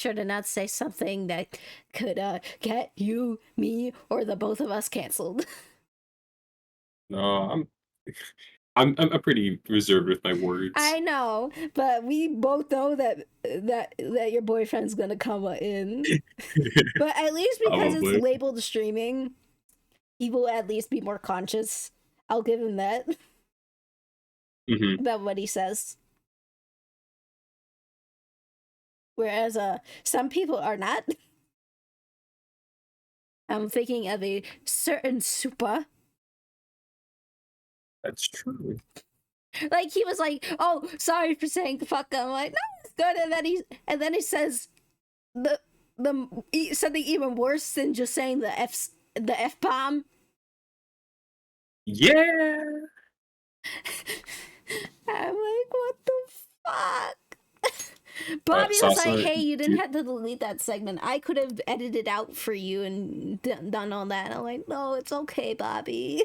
Sure to not say something that could get you, me, or the both of us canceled. No, I'm pretty reserved with my words. I know, but we both know that your boyfriend's gonna come in. But at least because it's Probably. labeled streaming, he will at least be more conscious. I'll give him that Hmm. about what he says. Whereas some people are not. I'm thinking of a certain super. That's true. Like he was like, "Oh, sorry for saying fuck." I'm like, "No, it's good." And then he says something even worse than just saying the f bomb. Yeah. I'm like, what the fuck? Bobby was like, Sasa, "Hey, you didn't dude, have to delete that segment. I could have edited out for you and done all that." I'm like, "No, it's okay, Bobby."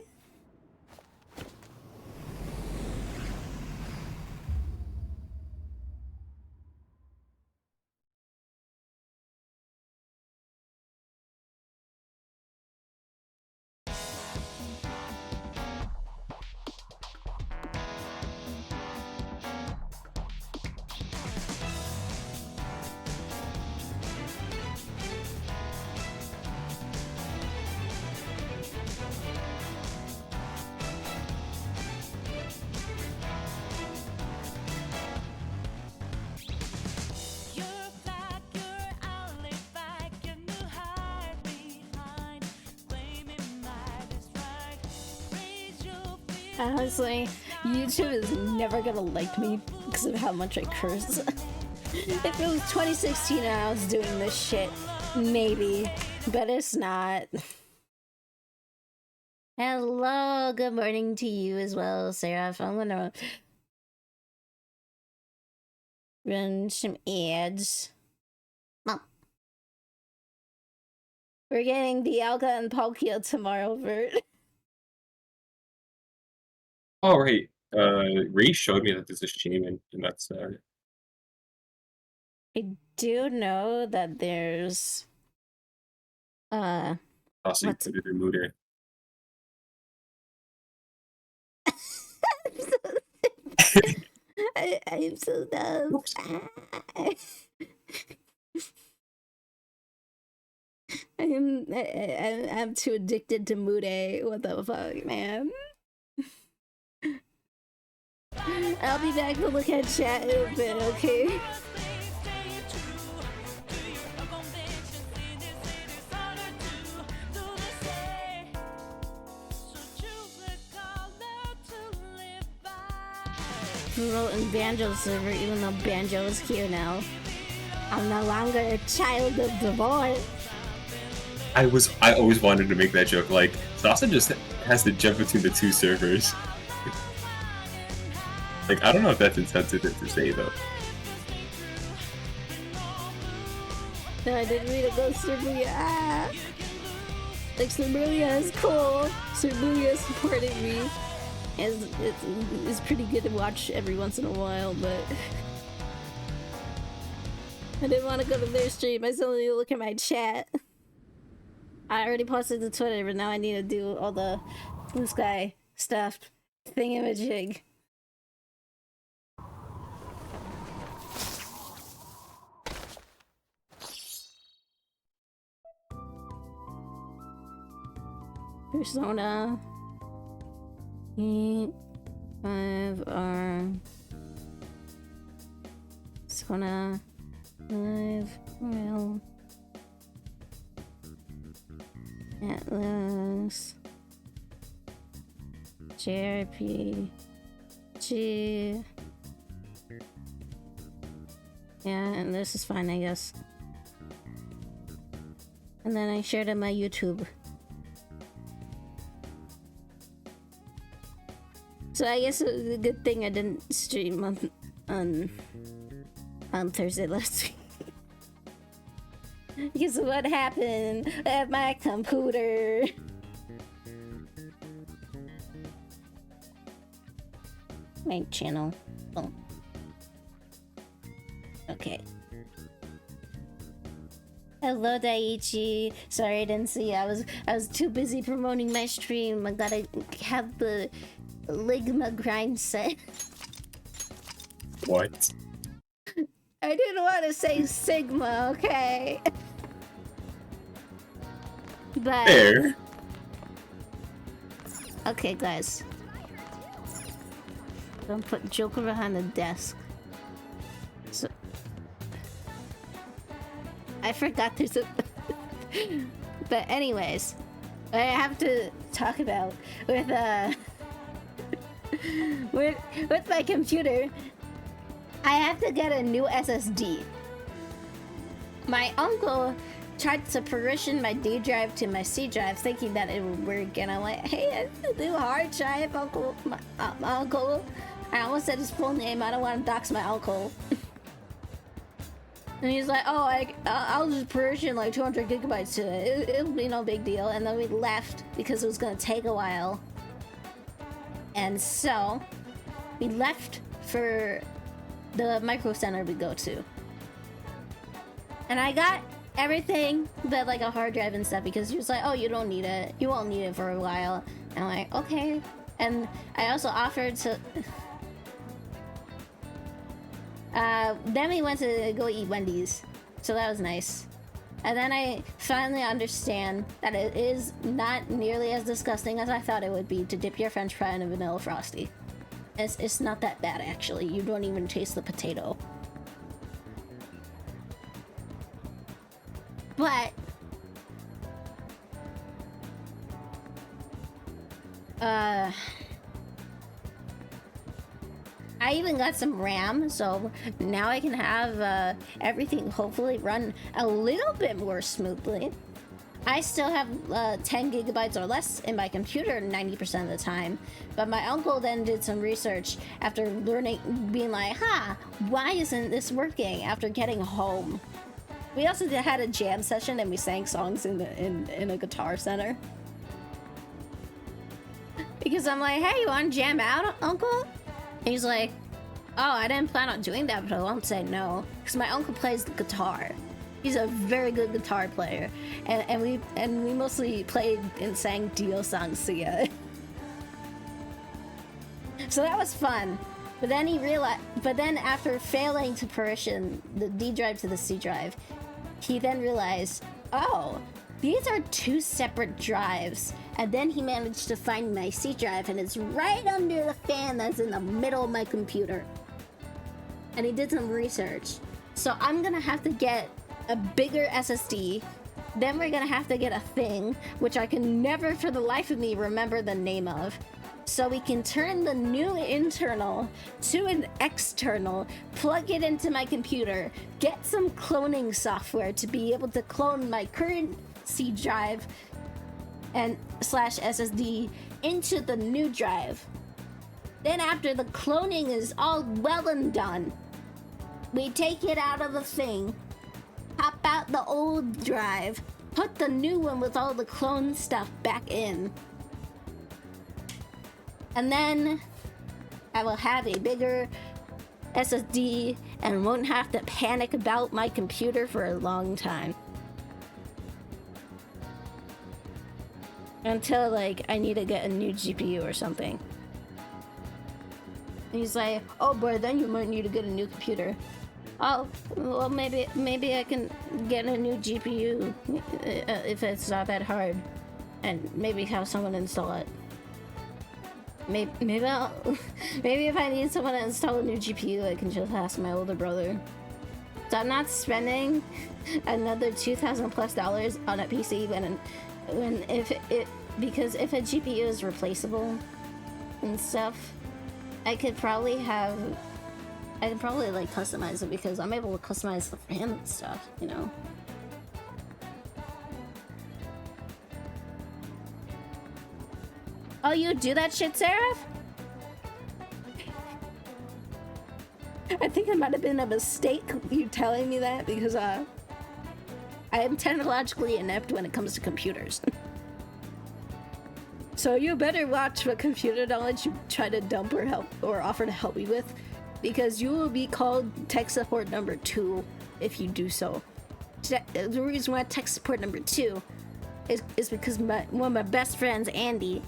Honestly, YouTube is never gonna like me because of how much I curse. If it was 2016 and I was doing this shit, maybe, but it's not. Hello, good morning to you as well, Seraph. I'm gonna run some ads. Oh. We're getting the Alka and Palkia tomorrow, Vert. all right. Ray showed me that there's a shaman, and that's I do know that there's also what's included in Mutter. I'm so dumb. Oops. I'm too addicted to Mude. What the fuck, man? I'll be back to look at chat in a bit, okay? Wrote in Banjo server, even though Banjo is here now. I'm no longer a child of divorce. I always wanted to make that joke. Like, Sasa just has to jump between the two servers. Like, I don't know if that's insensitive to say, though. No, I didn't read it. Go Cerbuya. Ah. Like, Cerbuya is cool. Cerbuya supporting me. It's pretty good to watch every once in a while, but I didn't want to go to their stream. I still need to look at my chat. I already posted to Twitter, but now I need to do all the Blue Sky stuff. Thingamajig. Persona 5R. Persona 5 well. Atlas. JP. G. Yeah, and this is fine, I guess. And then I shared it on my YouTube. So I guess it was a good thing I didn't stream on Thursday last week. Because of what happened at my computer. My channel. Oh. Okay. Hello Daiichi. Sorry I didn't see you. I was too busy promoting my stream. I gotta have the Ligma grind set. What? I didn't want to say Sigma, okay? But Fair. okay, guys. Don't put Joker behind the desk. So I forgot there's a but anyways, what I have to talk about with with my computer, I have to get a new SSD. My uncle tried to partition my D drive to my C drive, thinking that it would work, and I'm like, hey, I have a new hard drive, uncle. My uncle. I almost said his full name. I don't want to dox my uncle. And he's like, oh, I'll just partition like 200 gigabytes to it. It'll be no big deal. And then we left because it was gonna take a while. And so we left for the micro center we go to. And I got everything but like a hard drive and stuff because he was like, oh, you don't need it. You won't need it for a while. And I'm like, okay. And I also offered to... then we went to go eat Wendy's. So that was nice. And then I finally understand that it is not nearly as disgusting as I thought it would be to dip your french fry in a vanilla frosty. It's not that bad, actually. You don't even taste the potato. But I even got some RAM, so now I can have everything hopefully run a little bit more smoothly. I still have 10 gigabytes or less in my computer 90% of the time, but my uncle then did some research after being like, why isn't this working after getting home? We also had a jam session and we sang songs in a guitar center. Because I'm like, hey, you want to jam out, uncle? And he's like, oh, I didn't plan on doing that, but I won't say no. Because my uncle plays the guitar. He's a very good guitar player. And we mostly played and sang Dio songs together. So that was fun. But then he realized, after failing to partition the D drive to the C drive, he then realized, oh, these are two separate drives. And then he managed to find my C drive, and it's right under the fan that's in the middle of my computer. And he did some research. So I'm gonna have to get a bigger SSD. Then we're gonna have to get a thing, which I can never for the life of me remember the name of. So we can turn the new internal to an external, plug it into my computer, get some cloning software to be able to clone my current C drive and slash SSD into the new drive. Then after the cloning is all well and done, we take it out of the thing, pop out the old drive, put the new one with all the clone stuff back in. And then I will have a bigger SSD and won't have to panic about my computer for a long time. Until, like, I need to get a new GPU or something. And he's like, oh boy, then you might need to get a new computer. Oh, well, maybe I can get a new GPU if it's not that hard. And maybe have someone install it. Maybe if I need someone to install a new GPU, I can just ask my older brother. So I'm not spending another $2,000+ on a PC because if a GPU is replaceable and stuff, I could probably like customize it because I'm able to customize the RAM and stuff, you know. Oh, you do that shit, Seraph? I think it might have been a mistake you telling me that because I am technologically inept when it comes to computers. So you better watch what computer knowledge you try to dump or help or offer to help me with, because you will be called tech support number 2 if you do so. the reason why tech support number 2 is because one of my best friends, Andy,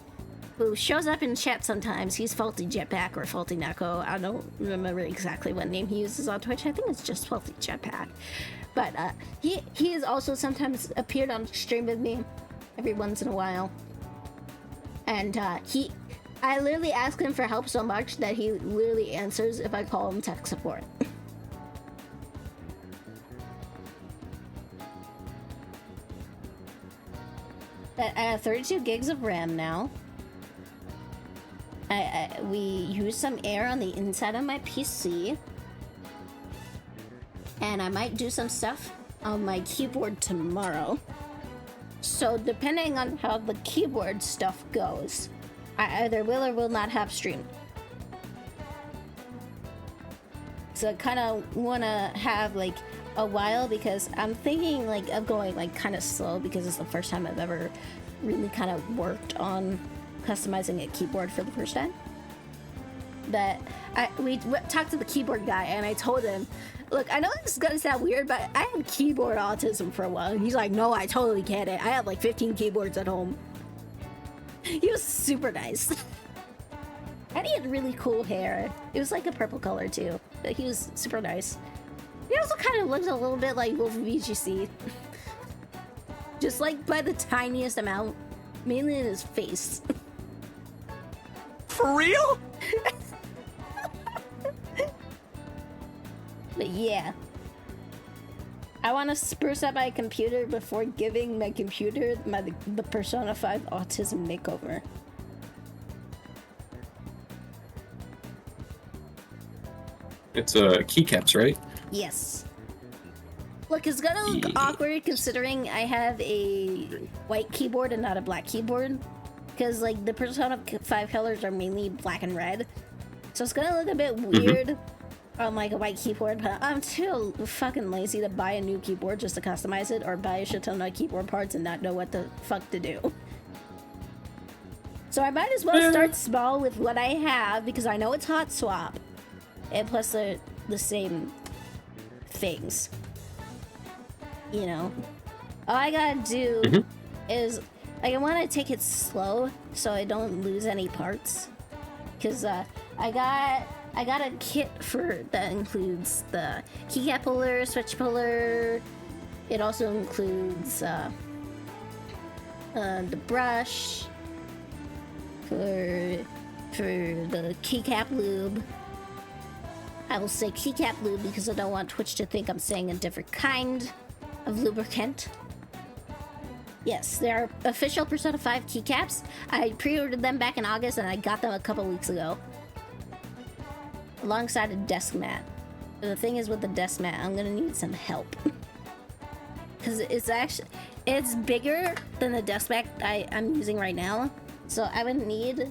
who shows up in chat sometimes. He's Faulty Jetpack or Faulty Neko. I don't remember exactly what name he uses on Twitch. I think it's just Faulty Jetpack. But he has also sometimes appeared on stream with me every once in a while. And I literally ask him for help so much that he literally answers if I call him tech support. But I have 32 gigs of RAM now. We use some air on the inside of my PC. And I might do some stuff on my keyboard tomorrow. So depending on how the keyboard stuff goes, I either will or will not have stream. So I kind of want to have like a while because I'm thinking like of going like kind of slow because it's the first time I've ever really kind of worked on customizing a keyboard for the first time. But we talked to the keyboard guy and I told him, look, I know this is gonna sound weird, but I had keyboard autism for a while. And he's like, no, I totally get it. I have like 15 keyboards at home. He was super nice. And he had really cool hair. It was like a purple color too. But he was super nice. He also kind of looked a little bit like Wolf of VGC. Just like by the tiniest amount. Mainly in his face. For real? But yeah. I want to spruce up my computer before giving my computer the Persona 5 autism makeover. It's keycaps, right? Yes. Look, it's gonna look awkward considering I have a white keyboard and not a black keyboard. Because, like, the Persona 5 colors are mainly black and red. So it's gonna look a bit weird on, like, a white keyboard. But I'm too fucking lazy to buy a new keyboard just to customize it. Or buy a shit ton of keyboard parts and not know what the fuck to do. So I might as well start small with what I have. Because I know it's hot swap. And plus they're the same things. You know, all I gotta do is I want to take it slow so I don't lose any parts. Cause I got a kit that includes the keycap puller, switch puller. It also includes the brush for the keycap lube. I will say keycap lube because I don't want Twitch to think I'm saying a different kind of lubricant. Yes, there are official Persona 5 keycaps. I pre-ordered them back in August and I got them a couple weeks ago. Alongside a desk mat. But the thing is with the desk mat, I'm gonna need some help. Because it's bigger than the desk mat I'm using right now. So I would need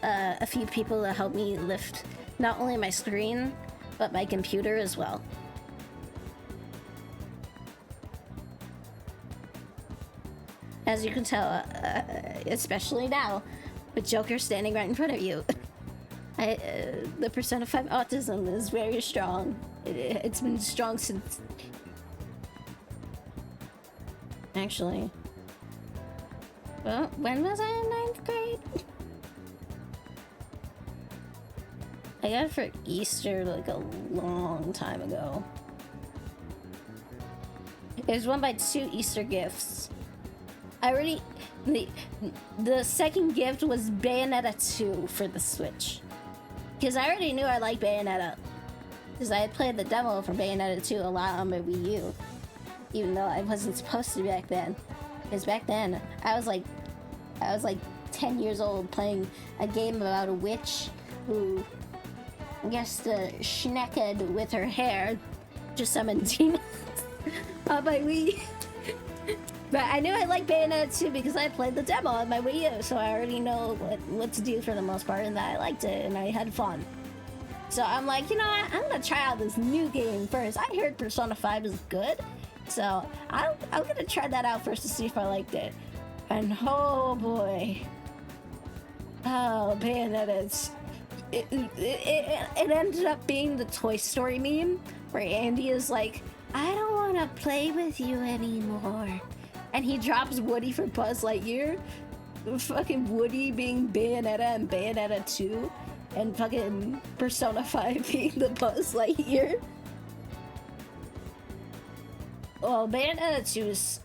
a few people to help me lift not only my screen, but my computer as well. As you can tell, especially now, with Joker standing right in front of you. The Persona 5 autism is very strong. It's been strong since... Actually... Well, when was I in 9th grade? I got it for Easter like a long time ago. It was one by 2 Easter gifts. The second gift was Bayonetta 2 for the Switch. Because I already knew I liked Bayonetta. Because I had played the demo for Bayonetta 2 a lot on my Wii U. Even though I wasn't supposed to back then. Because back then, I was like 10 years old playing a game about a witch who gets to schnecked with her hair. Just summoned demons on my Wii. But I knew I liked Bayonetta 2 because I played the demo on my Wii U, so I already know what to do for the most part, and that I liked it, and I had fun. So I'm like, you know what, I'm gonna try out this new game first. I heard Persona 5 is good, so I'm gonna try that out first to see if I liked it. And oh boy. Oh, Bayonetta, it ended up being the Toy Story meme, where Andy is like, I don't want wanna play with you anymore. And he drops Woody for Buzz Lightyear. Fucking Woody being Bayonetta and Bayonetta 2. And fucking Persona 5 being the Buzz Lightyear. Well, Bayonetta 2 is,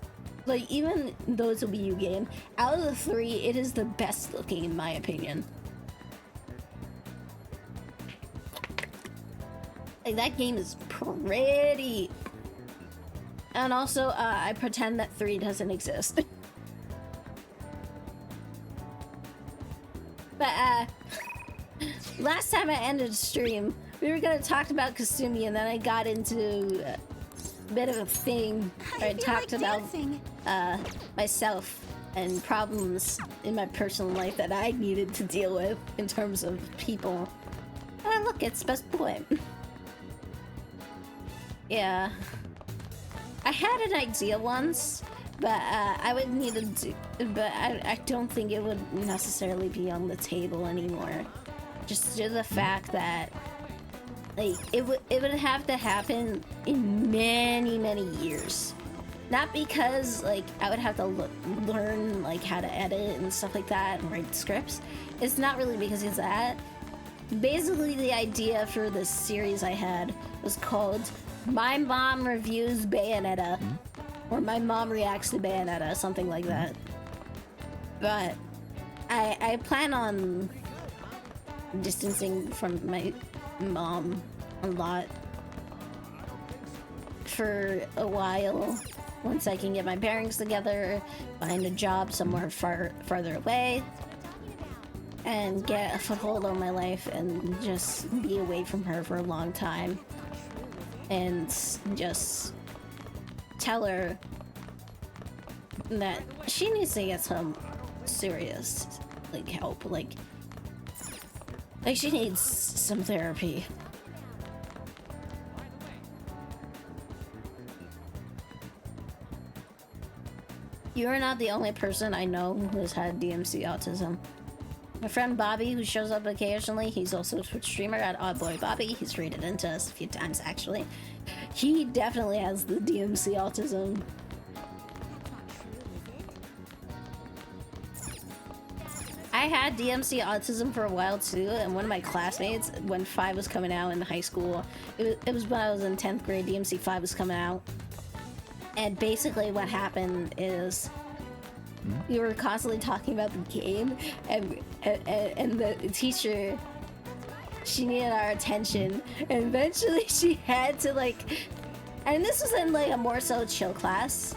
like, even though it's a Wii U game, out of the three, it is the best looking in my opinion. Like, that game is pretty. And also, I pretend that 3 doesn't exist. But, last time I ended the stream, we were gonna talk about Kasumi, and then I got into a bit of a thing where I talked about myself and problems in my personal life that I needed to deal with in terms of people. And look, it's best boy. Yeah. I had an idea once, but I would need to do, but I don't think it would necessarily be on the table anymore. Just due to the fact that, like, it would have to happen in many years. Not because, like, I would have to learn, like, how to edit and stuff like that and write scripts. It's not really because of that. Basically, the idea for this series I had was called My Mom Reviews Bayonetta, or My Mom Reacts to Bayonetta, something like that. But I plan on distancing from my mom a lot for a while, once I can get my bearings together, find a job somewhere farther away, and get a foothold on my life and just be away from her for a long time. And just tell her that she needs to get some serious, like, help. Like she needs some therapy. You're not the only person I know who has had DMC autism. My friend Bobby, who shows up occasionally, he's also a Twitch streamer at Oddboy Bobby. He's raided into us a few times, actually. He definitely has the DMC autism. I had DMC autism for a while too, and one of my classmates, when 5 was coming out in high school, it was when I was in 10th grade, DMC 5 was coming out. And basically what happened is we were constantly talking about the game, and the teacher, she needed our attention, and eventually she had to, like, and this was in, like, a more so chill class.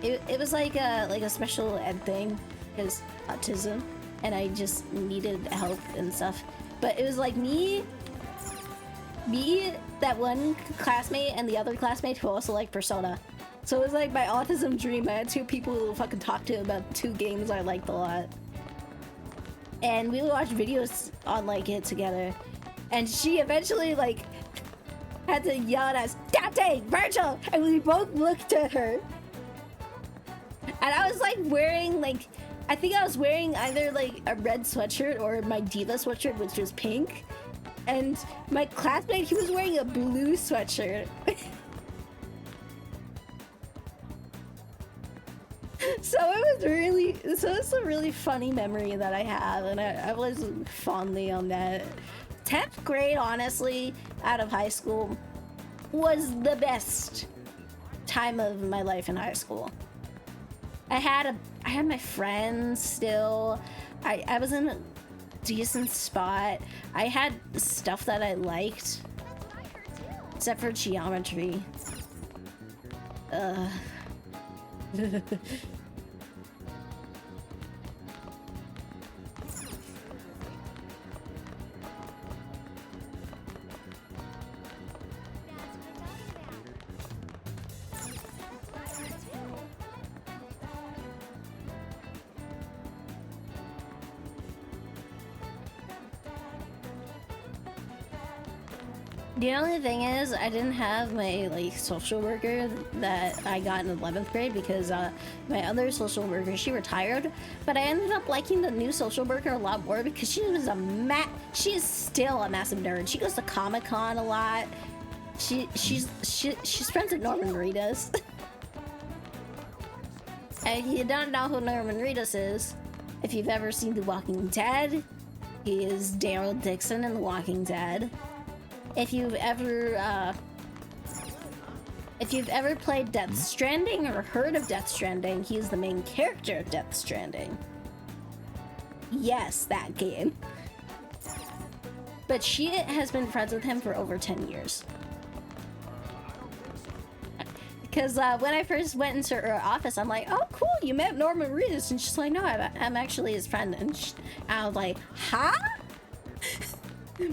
It was like a special ed thing, because autism, and I just needed help and stuff. But it was like me, that one classmate, and the other classmate who also liked Persona. So it was like my autism dream. I had 2 people who fucking talk to about 2 games I liked a lot. And we would watch videos on, like, it together. And she eventually, like, had to yell at us, Dante, Virgil! And we both looked at her. And I was, like, wearing, like, I think I was wearing either, like, a red sweatshirt or my Diva sweatshirt, which was pink. And my classmate, he was wearing a blue sweatshirt. So it's a really funny memory that I have, and I was fondly on that. 10th grade, honestly, out of high school, was the best time of my life in high school. I had my friends still. I was in a decent spot. I had stuff that I liked, except for geometry. The only thing is, I didn't have my, like, social worker that I got in 11th grade because my other social worker, she retired. But I ended up liking the new social worker a lot more because she was she is still a massive nerd. She goes to Comic-Con a lot. she's friends with Norman Reedus. And you don't know who Norman Reedus is. If you've ever seen The Walking Dead, he is Daryl Dixon in The Walking Dead. If you've ever played Death Stranding or heard of Death Stranding, he's the main character of Death Stranding. Yes, that game. But she has been friends with him for over 10 years. Because when I first went into her office, I'm like, oh, cool, you met Norman Reedus. And she's like, no, I'm actually his friend. And I was like, huh?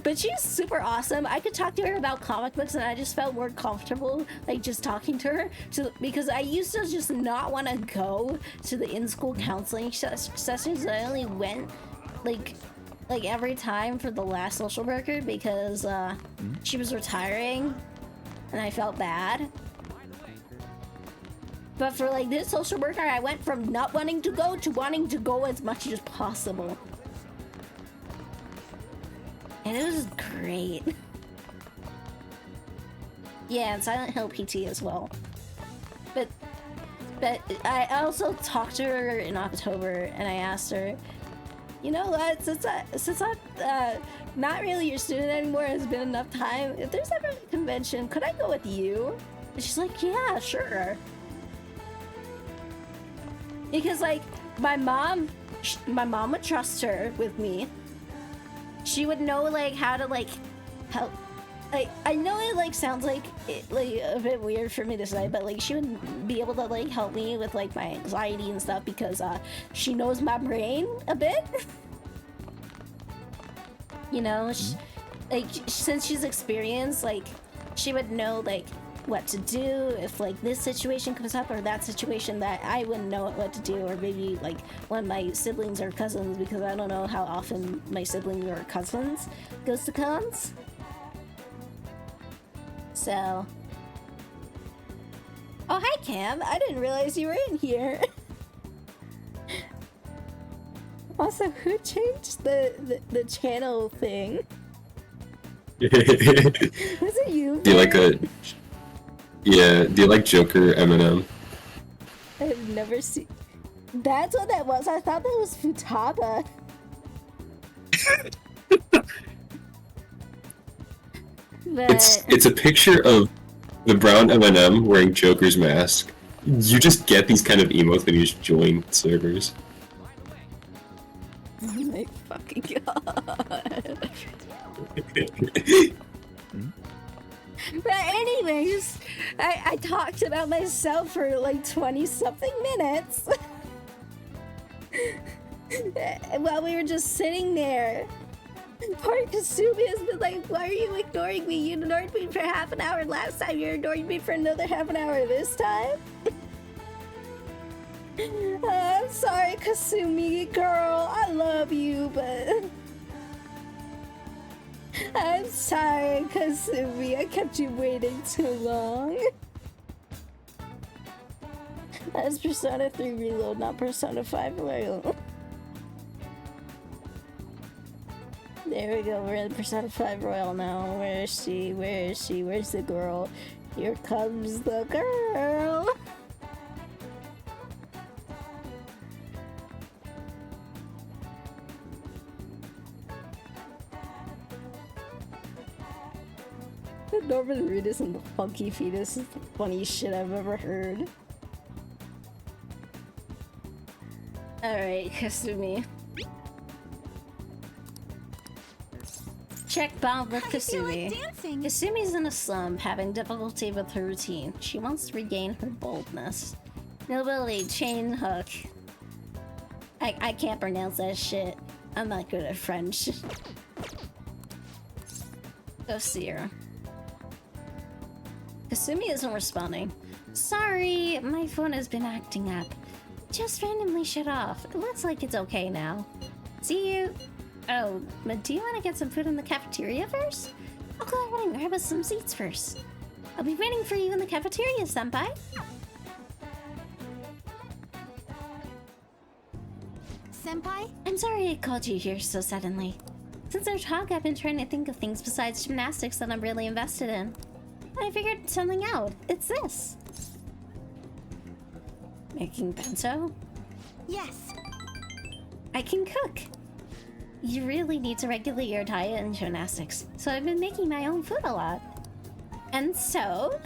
But she's super awesome. I could talk to her about comic books, and I just felt more comfortable, like, just talking to her. Because I used to just not want to go to the in-school counseling sessions. I only went, like every time for the last social worker because she was retiring, and I felt bad. But for like this social worker, I went from not wanting to go to wanting to go as much as possible. And it was great. Yeah, and Silent Hill PT as well. But I also talked to her in October, and I asked her, you know what, since I'm not really your student anymore, it's been enough time, if there's ever a convention, could I go with you? And she's like, yeah, sure. Because, like, my mom would trust her with me. She would know, like, how to, like, help. Like, I know it, like, sounds like a bit weird for me to say, but, like, she would be able to, like, help me with, like, my anxiety and stuff because, she knows my brain a bit. You know, since she's experienced, like, she would know, like, what to do if like this situation comes up or that situation that I wouldn't know what to do, or maybe like one of my siblings or cousins, because I don't know how often my siblings or cousins goes to cons. So, oh hi Cam, I didn't realize you were in here. Also, who changed the channel thing? Was it you? Do you like Yeah, do you like Joker Eminem? I've never seen. That's what that was. I thought that was Futaba. But It's a picture of the brown Eminem wearing Joker's mask. You just get these kind of emotes when you just join servers. oh my fucking god. But anyways, I talked about myself for like 20-something minutes. While we were just sitting there. Poor Kasumi has been like, why are you ignoring me? You ignored me for half an hour last time. You're ignoring me for another half an hour this time? I'm sorry, Kasumi, girl. I love you, but... I'm sorry, Kasumi. I kept you waiting too long. That's Persona 3 Reload, not Persona 5 Royal. There we go, we're in Persona 5 Royal now. Where is she? Where is she? Where's the girl? Here comes the girl! Norman Reedus and the Funky Fetus is the funniest shit I've ever heard. Alright, Kasumi. Check bomb with Kasumi. Like Kasumi's in a slump, having difficulty with her routine. She wants to regain her boldness. Nobility, chain hook. I can't pronounce that shit. I'm not good at French. Go see her. Kasumi isn't responding. Sorry, my phone has been acting up. Just randomly shut off. It looks like it's okay now. See you. Oh, but do you want to get some food in the cafeteria first? I'll go ahead and grab us some seats first. I'll be waiting for you in the cafeteria, senpai. Senpai? I'm sorry I called you here so suddenly. Since our talk, I've been trying to think of things besides gymnastics that I'm really invested in. I figured something out. It's this. Making bento? Yes. I can cook. You really need to regulate your diet and gymnastics, so I've been making my own food a lot. And so,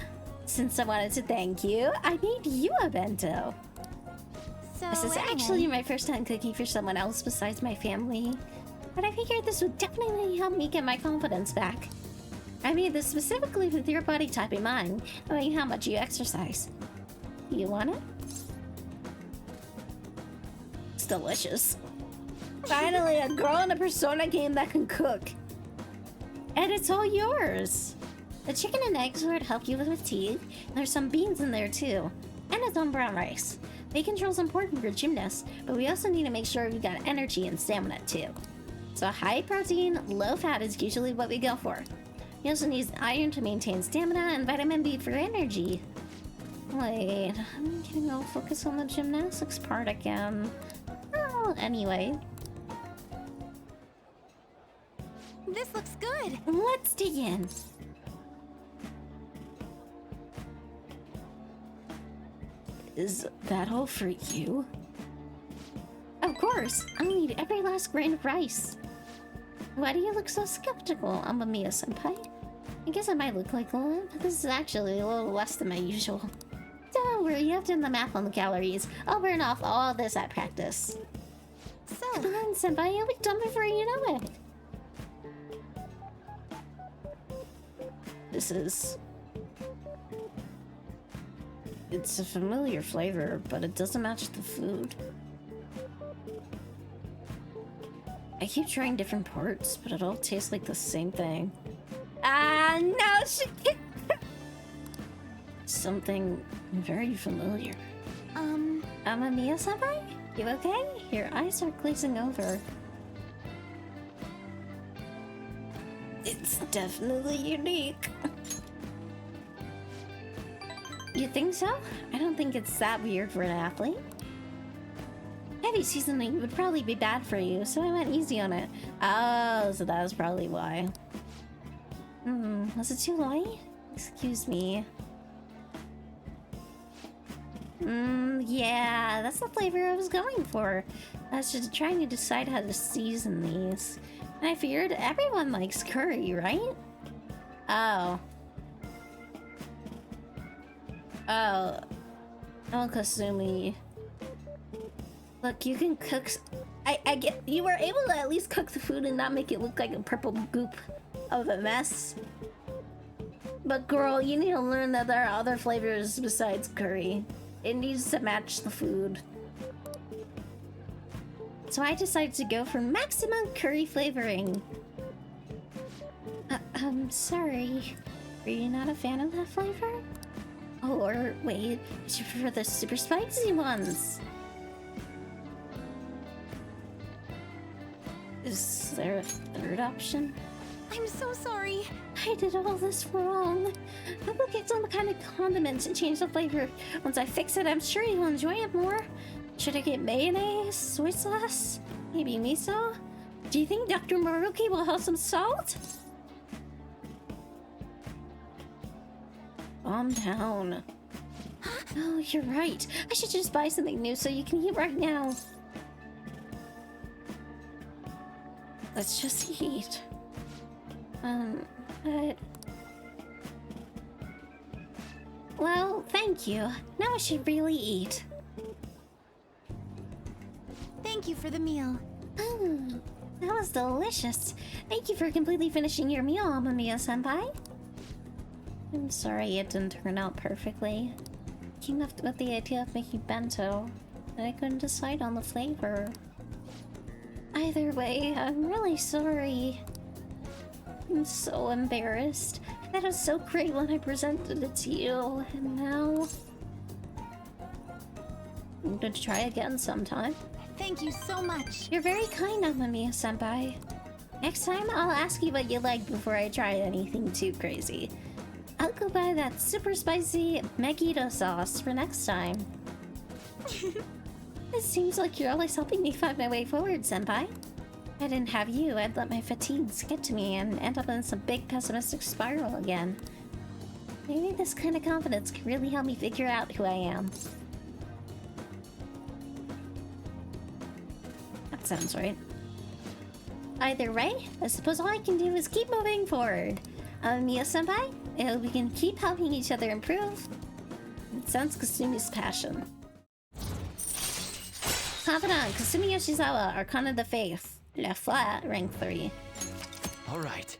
since I wanted to thank you, I made you a bento. So This is actually my first time cooking for someone else besides my family, but I figured this would definitely help me get my confidence back. I made this specifically with your body type in mind, knowing how much you exercise. You want it? It's delicious. Finally, a girl in a Persona game that can cook. And it's all yours. The chicken and eggs would help you with fatigue. There's some beans in there too. And it's on brown rice. Weight control's important for gymnasts, but we also need to make sure we got energy and stamina too. So high protein, low fat is usually what we go for. You also need iron to maintain stamina and vitamin B for energy. Wait, I'm getting all focused on the gymnastics part again. Well, anyway. This looks good. Let's dig in. Is that all for you? Of course! I'll need every last grain of rice. Why do you look so skeptical, Amamiya-senpai? I guess I might look like one, but this is actually a little less than my usual. Don't worry, you have done the math on the calories. I'll burn off all this at practice. So, Come on, senpai, you'll be done before you know it. This is... It's a familiar flavor, but it doesn't match the food. I keep trying different parts, but it all tastes like the same thing. Ah, no, she can't. Something very familiar. Amamiya-senpai? You okay? Your eyes are glazing over. It's definitely unique. You think so? I don't think it's that weird for an athlete. Heavy seasoning would probably be bad for you, so I went easy on it. Oh, so that was probably why. Was it too light? Excuse me. Yeah, that's the flavor I was going for. I was just trying to decide how to season these. And I figured everyone likes curry, right? Oh. Oh. Oh, Kasumi. Look, you can cook... I get... You were able to at least cook the food and not make it look like a purple goop of a mess. But girl, you need to learn that there are other flavors besides curry. It needs to match the food. So I decided to go for maximum curry flavoring. I'm sorry. Are you not a fan of that flavor? Oh, or wait, did you prefer the super spicy ones? Is there a third option? I'm so sorry. I did all this wrong. I will get some kind of condiment to change the flavor. Once I fix it, I'm sure you'll enjoy it more. Should I get mayonnaise, soy sauce, maybe miso? Do you think Dr. Maruki will have some salt? Calm down. Oh, you're right. I should just buy something new so you can eat right now. Let's just eat. But... Well, thank you. Now I should really eat. Thank you for the meal. That was delicious. Thank you for completely finishing your meal, Amamiya-senpai. I'm sorry it didn't turn out perfectly. I came up with the idea of making bento, and I couldn't decide on the flavor. Either way, I'm really sorry. I'm so embarrassed. That was so great when I presented it to you, and now... I'm going to try again sometime. Thank you so much. You're very kind, Amamiya-senpai. Next time, I'll ask you what you like before I try anything too crazy. I'll go buy that super spicy Megiddo sauce for next time. It seems like you're always helping me find my way forward, senpai. If I didn't have you, I'd let my fatigues get to me and end up in some big pessimistic spiral again. Maybe this kind of confidence can really help me figure out who I am. That sounds right. Either way, I suppose all I can do is keep moving forward. Mia-senpai, I hope we can keep helping each other improve. It sounds Kasumi's passion. Confidant, Kasumi Yoshizawa, Arcana of the Faith. La Flat, rank 3. Alright.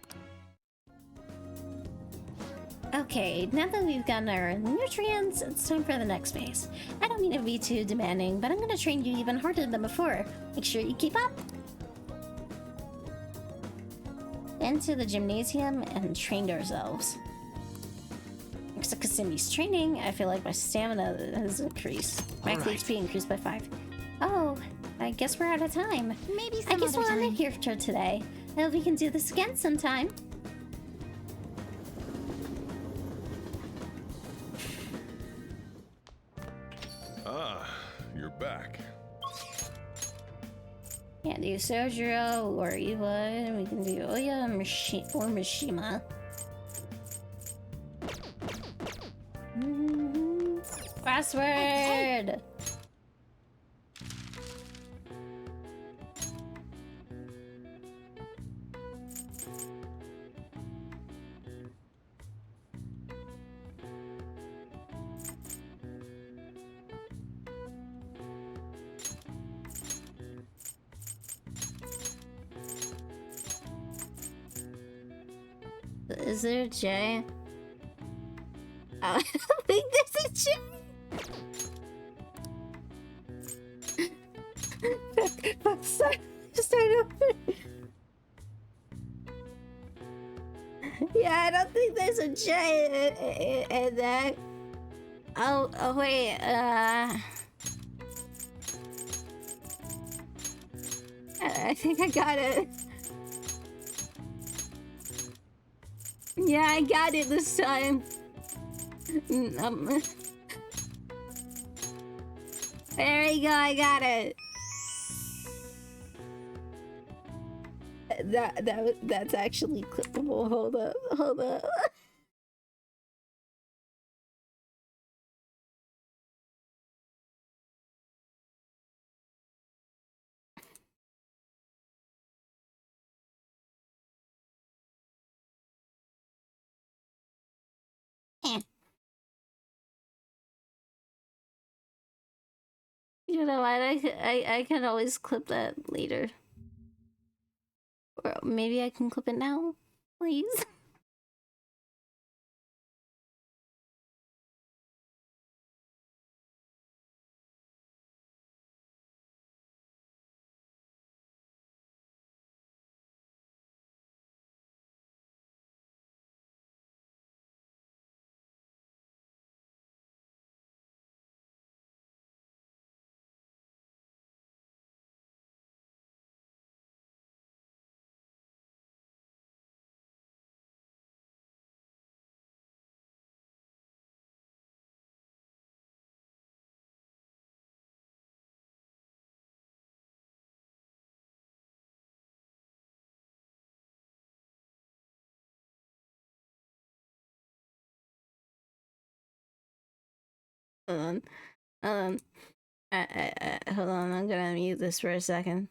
Okay, now that we've gotten our nutrients, it's time for the next phase. I don't mean to be too demanding, but I'm gonna train you even harder than before. Make sure you keep up. Into the gymnasium and trained ourselves. Thanks to Kasumi's training, I feel like my stamina has increased. My HP increased by 5. Oh, I guess we're out of time. Maybe I some guess other we'll end time. it here for today. I hope we can do this again sometime. Ah, you're back. Can't do Sojiro or Iwa. We can do Oya or Mishima. Password! Is there a J? I don't think there's a J. Fuck, start over. Yeah, I don't think there's a J in that. Oh wait, I think I got it. Yeah, I got it this time. There we go, I got it. That's actually clippable. Hold up. You know what? I can always clip that later. Or maybe I can clip it now, please. Hold on. Hold on. I'm gonna mute this for a second.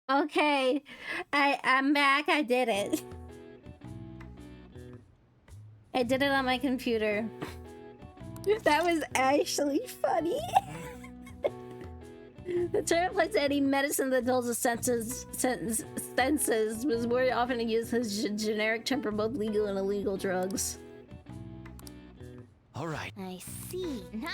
Okay, I'm back. I did it. I did it on my computer. That was actually funny. The term applies to any medicine that dulls the senses was more often used as a generic term for both legal and illegal drugs. All right. I see. Nice.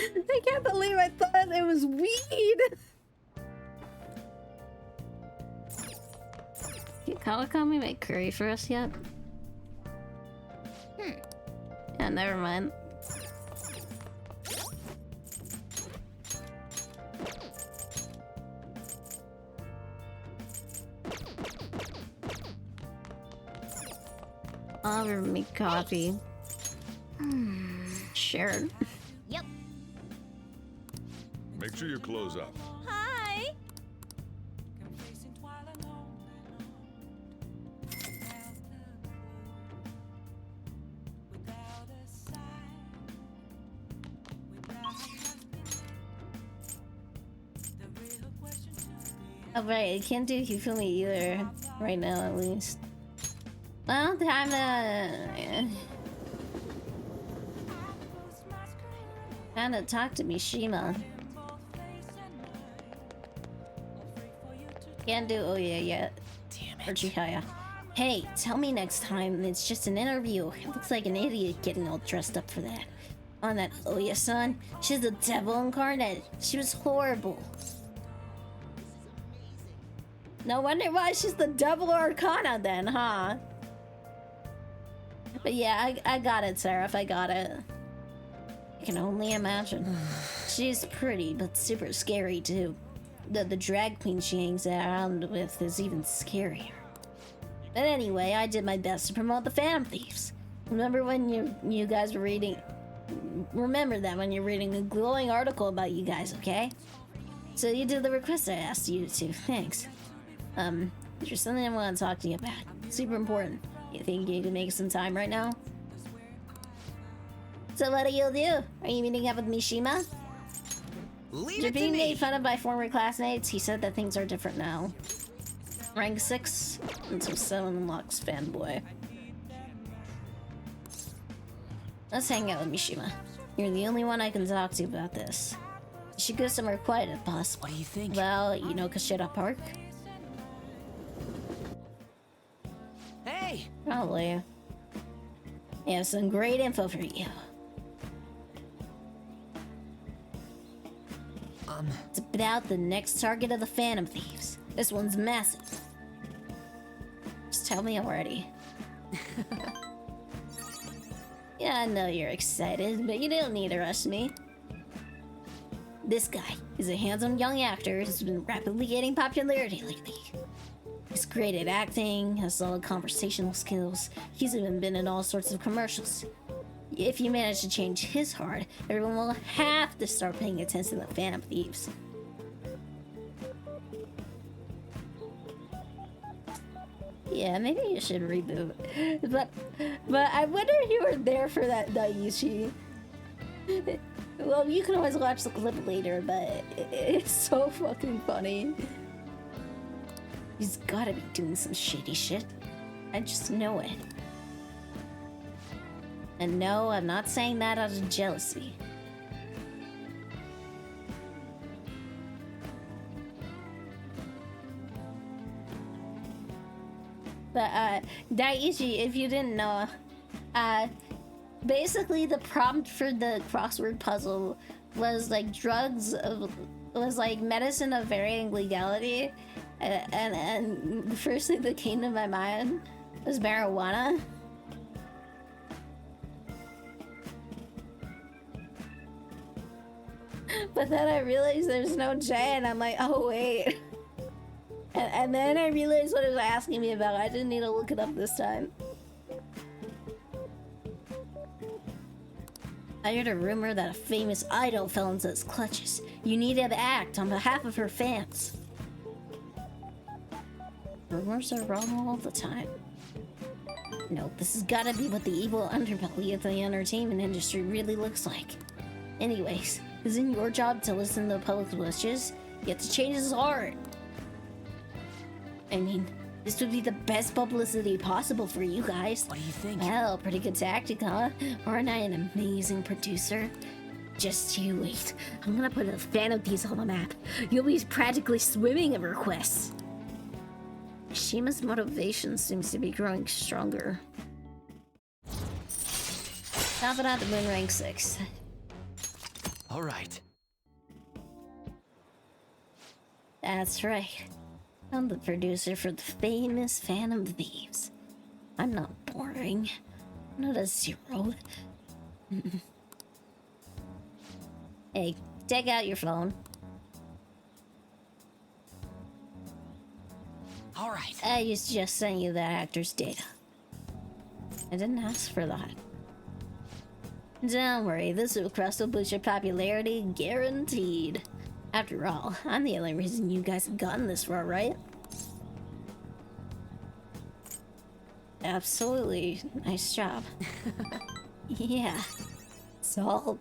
I can't believe I thought it was weed. Did Kawakami make curry for us yet? Yeah, never mind. I'll make coffee. Sure. Yep. Make sure you close up. Hi. Oh right, I can't do Hifumi either right now, at least. Well, time to talk to Mishima. Can't do Oya yet. Damn Or it. Chihaya. Hey, tell me next time. It's just an interview. It looks like an idiot getting all dressed up for that. On that Oya-san, she's the devil incarnate. She was horrible. No wonder why she's the double arcana then, huh? But yeah, I got it, Seraph. I got it. I can only imagine. She's pretty, but super scary too. The drag queen she hangs around with is even scarier. But anyway, I did my best to promote the Phantom Thieves. Remember when you guys were reading... Remember that when you're reading a glowing article about you guys, okay? So you did the request I asked you to. Thanks. There's something I want to talk to you about. Super important. You think you can make some time right now? So what do you do? Are you meeting up with Mishima? Leave You're it to being me. made fun of by former classmates. He said that things are different now. Rank 6 until 7 unlocks fanboy. Let's hang out with Mishima. You're the only one I can talk to about this. You should go somewhere quiet if possible. What do you think? Well, you know Kashida Park? Hey! Probably. I have some great info for you. It's about the next target of the Phantom Thieves. This one's massive. Just tell me already. Yeah, I know you're excited, but you don't need to rush me. This guy is a handsome young actor who's been rapidly gaining popularity lately. He's great at acting, has solid conversational skills. He's even been in all sorts of commercials. If you manage to change his heart, everyone will have to start paying attention to the Phantom Thieves. Yeah, maybe you should reboot. But I wonder if you were there for that Daiichi. Well, you can always watch the clip later, but it's so fucking funny. He's gotta be doing some shady shit. I just know it. And no, I'm not saying that out of jealousy. But, Daiichi, if you didn't know, basically the prompt for the crossword puzzle was like was like medicine of varying legality. And the first thing that came to my mind was marijuana. But then I realized there's no J, and I'm like, oh wait. And then I realized what it was asking me about. I didn't need to look it up this time. I heard a rumor that a famous idol fell into its clutches. You need to act on behalf of her fans. Rumors are wrong all the time. No, this has gotta be what the evil underbelly of the entertainment industry really looks like. Anyways, Isn't your job to listen to the public's wishes? You have to change his heart. I mean, this would be the best publicity possible for you guys. What do you think? Well, pretty good tactic, huh? Aren't I an amazing producer? Just you wait. I'm gonna put a fan of these on the map. You'll be practically swimming in requests. Shima's motivation seems to be growing stronger. Confidant to moon rank 6. All right. That's right. I'm the producer for the famous Phantom Thieves. I'm not boring. I'm not a zero. Hey, take out your phone. All right. I just sent you that actor's data. I didn't ask for that. Don't worry, this request will boost your popularity, guaranteed. After all, I'm the only reason you guys have gotten this far, right? Absolutely. Nice job. Yeah. It's all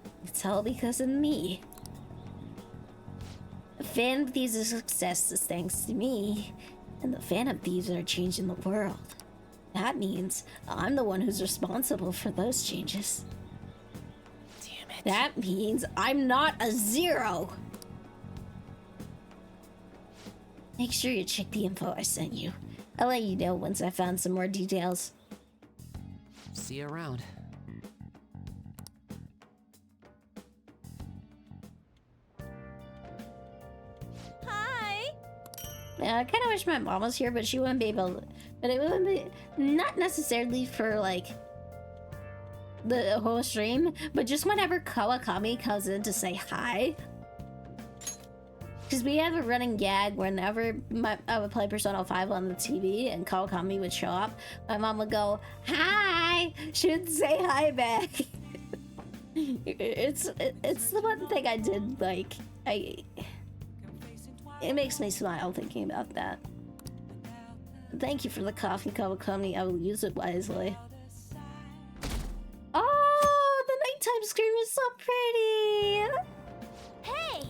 because of me. The Phantom Thieves' success is thanks to me, and the Phantom Thieves are changing the world. That means I'm the one who's responsible for those changes. Damn it. That means I'm not a zero! Make sure you check the info I sent you. I'll let you know once I found some more details. See you around. Hi. Yeah, I kind of wish my mom was here, but she wouldn't be able to. But it wouldn't be. Not necessarily for, like, the whole stream, but just whenever Kawakami comes in to say hi. Because we have a running gag whenever I would play Persona 5 on the TV and Kawakami would show up, my mom would go, "Hi!" She would say hi back. It's the one thing I did, like, it makes me smile thinking about that. Thank you for the coffee, Kawakami. I will use it wisely. Oh, the nighttime scream is so pretty! Hey.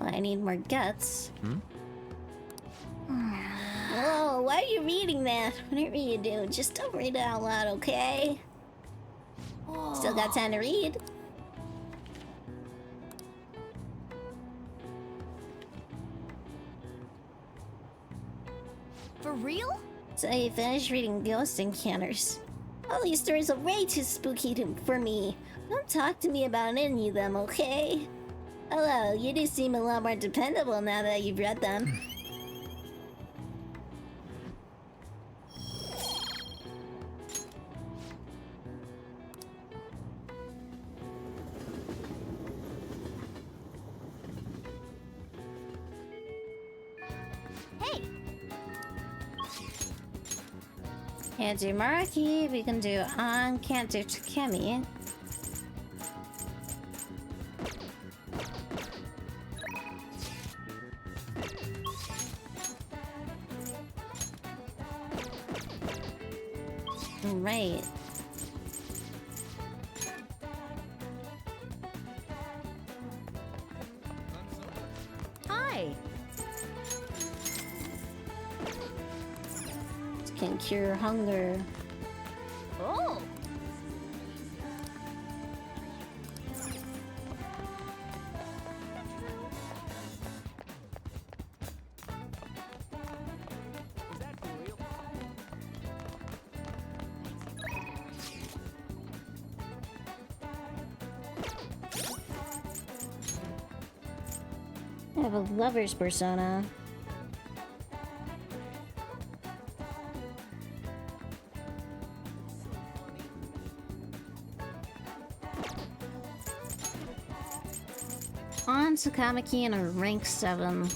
I need more guts. Whoa, why are you reading that? Whatever you do, just don't read it out loud, okay? Still got time to read. For real? So you finished reading Ghost Encounters. All these stories are way too spooky for me. Don't talk to me about any of them, okay? Hello, you do seem a lot more dependable now that you've read them. Hey. Can't do Maraki, we can do On, can't do Takemi. Right. Hi. It can cure hunger. Oh. I have a lover's persona. On Tsukamaki and a rank 7.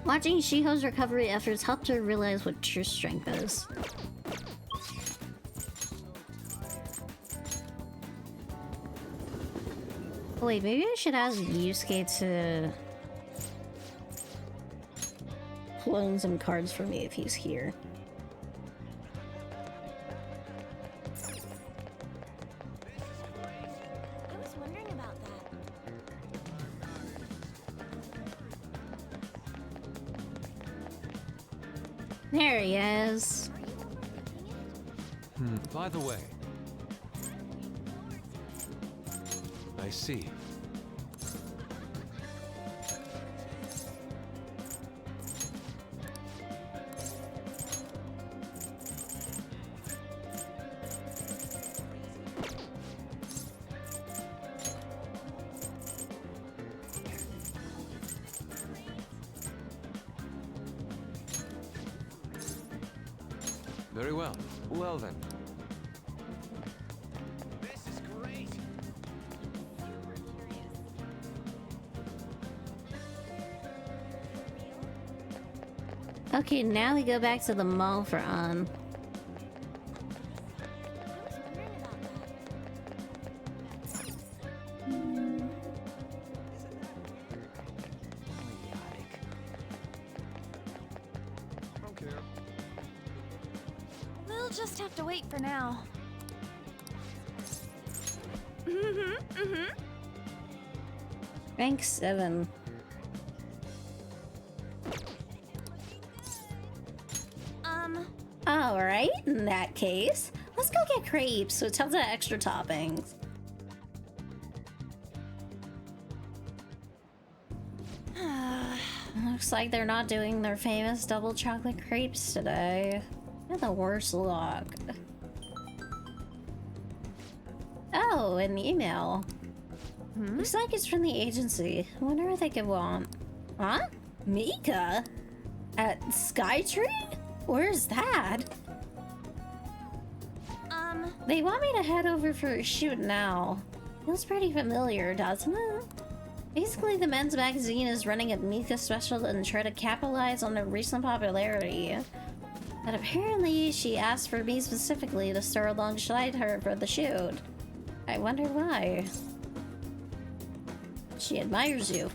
Watching Shiho's recovery efforts helped her realize what true strength is. Wait, maybe I should ask Yusuke to clone some cards for me if he's here. I was wondering about that. There he is. Are you overthinking it? By the way, I see. Very well. Well then. This is great. Okay, now we go back to the mall for On. I was wondering about Idiotic. Don't care. that. We'll just have to wait for now. Rank 7. Alright, in that case, let's go get crepes with tons of extra toppings. Looks like they're not doing their famous double chocolate crepes today. They're the worst luck. Oh, an email. Looks like it's from the agency. I wonder what they could want. Huh? Mika? At Skytree? Where's that? They want me to head over for a shoot now. Feels pretty familiar, doesn't it? Basically, the men's magazine is running a Mika special and try to capitalize on their recent popularity. But apparently, she asked for me specifically to star alongside her for the shoot. I wonder why. She admires you.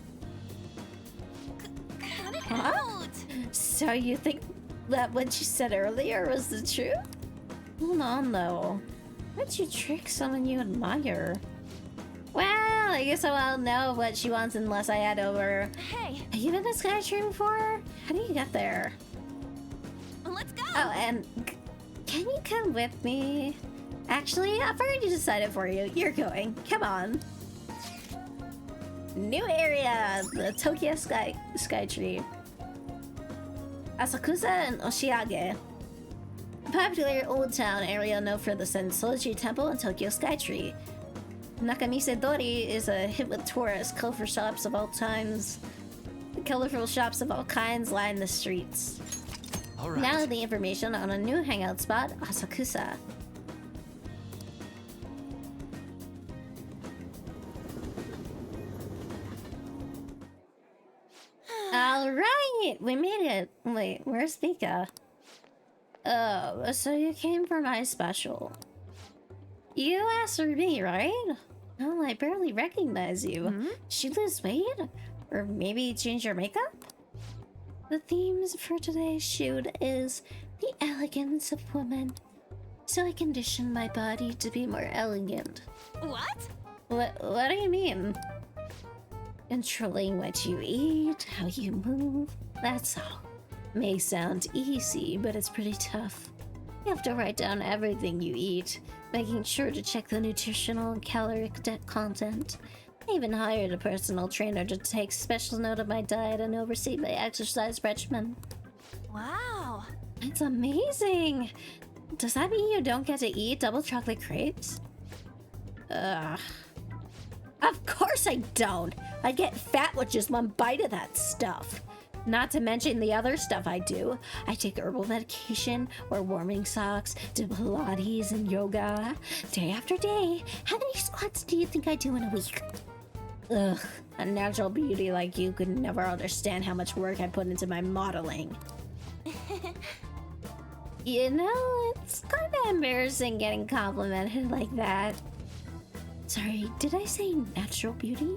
Cut it Huh? out! So you think that what you said earlier was the truth? Hold on, though. Why'd you trick someone you admire? Well, I guess I won't know what she wants unless I head over. Hey, Have you been to Skytree before? How do you get there? let's go! Oh, and can you come with me? Actually, I've already decided for you. You're going. Come on. New area, the Tokyo Skytree. Asakusa and Oshiage. A popular old town area known for the Sensoji Temple and Tokyo Skytree. Nakamise Dori is a hit with tourists, colorful shops of all kinds line the streets. All right. Now the information on a new hangout spot, Asakusa. Alright, we made it. Wait, where's Mika? Oh, so you came for my special. You asked for me, right? Oh, I barely recognize you. Did you lose weight? Or maybe change your makeup? The themes for today's shoot is the elegance of woman. So I conditioned my body to be more elegant. What? What do you mean? Controlling what you eat, how you move, that's all. May sound easy, but it's pretty tough. You have to write down everything you eat, making sure to check the nutritional and caloric content. I even hired a personal trainer to take special note of my diet and oversee my exercise regimen. Wow. It's amazing! Does that mean you don't get to eat double chocolate crepes? Ugh. Of course I don't! I get fat with just one bite of that stuff. Not to mention the other stuff I do. I take herbal medication, wear warming socks, do Pilates and yoga. Day after day. How many squats do you think I do in a week? Ugh, a natural beauty like you could never understand how much work I put into my modeling. You know, it's kind of embarrassing getting complimented like that. Sorry, did I say natural beauty?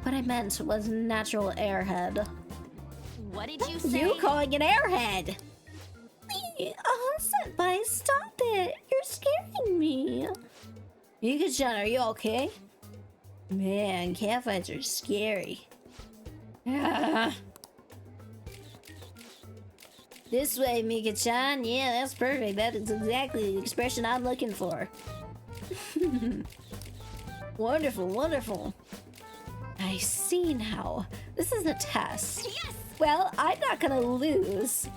What I meant was natural airhead. What did you say? You calling it airhead? Senpai, stop it! You're scaring me. Mika-chan, are you okay? Man, catfights are scary. This way, Mika-chan. Yeah, that's perfect. That is exactly the expression I'm looking for. Wonderful, wonderful. I see now. This is a test. Yes! Well, I'm not gonna lose.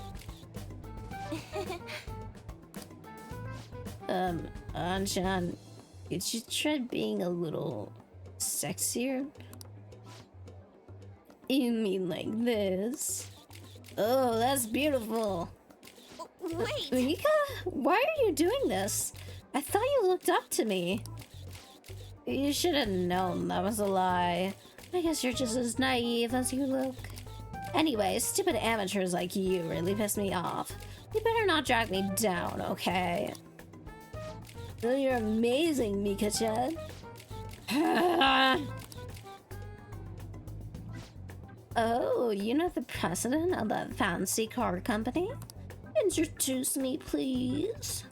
An-chan, could you try being a little sexier? You mean like this? Oh, that's beautiful. Wait! Mika, why are you doing this? I thought you looked up to me. You should have known that was a lie. I guess you're just as naive as you look. Anyway, stupid amateurs like you really piss me off. You better not drag me down, okay? Oh, you're amazing, Mika-chan. Oh, you know the president of that fancy car company? Introduce me, please.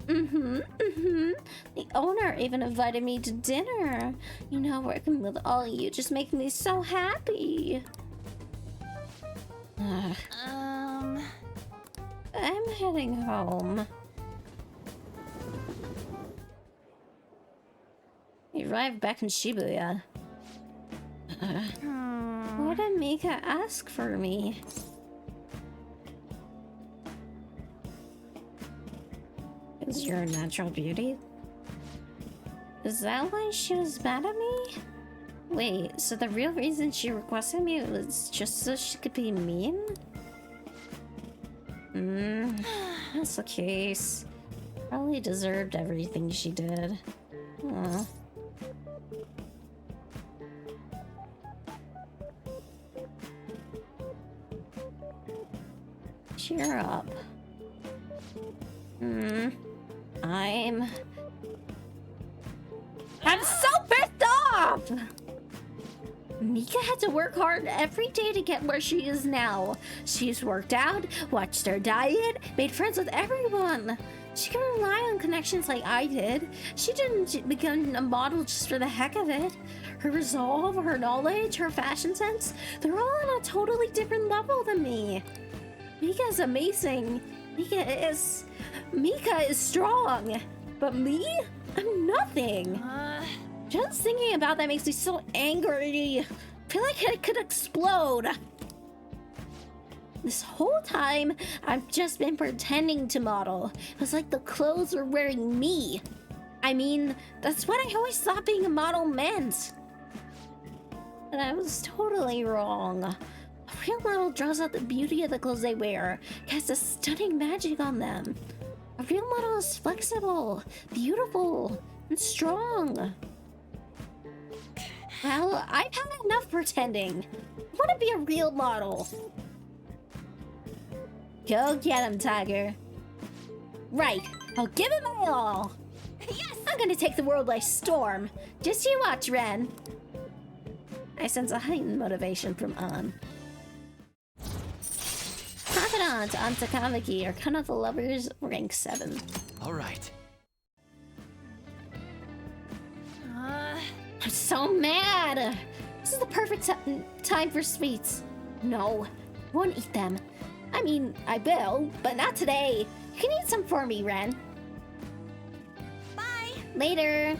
The owner even invited me to dinner. You know, working with all of you just makes me so happy. I'm heading home. We arrived back in Shibuya. Why did Mika ask for me? Is your natural beauty? Is that why she was mad at me? Wait, so the real reason she requested me was just so she could be mean? That's the case. Probably deserved everything she did. Aw. Cheer up. I'm so pissed off! Mika had to work hard every day to get where she is now. She's worked out, watched her diet, made friends with everyone. She can rely on connections like I did. She didn't become a model just for the heck of it. Her resolve, her knowledge, her fashion sense, they're all on a totally different level than me. Mika's amazing. Mika is strong. But me? I'm nothing. Just thinking about that makes me so angry. I feel like I could explode. This whole time, I've just been pretending to model. It was like the clothes were wearing me. I mean, that's what I always thought being a model meant. But I was totally wrong. A real model draws out the beauty of the clothes they wear, casts a stunning magic on them. A real model is flexible, beautiful, and strong. Well, I've had enough pretending. I want to be a real model. Go get him, Tiger. Right, I'll give it my all. Yes! I'm gonna take the world by storm. Just you watch, Ren. I sense a heightened motivation from An. Confidant and Takamaki are kind of the lovers, rank 7. All right. I'm so mad! This is the perfect time for sweets. No, I won't eat them. I mean, I will, but not today. You can eat some for me, Ren. Bye! Later.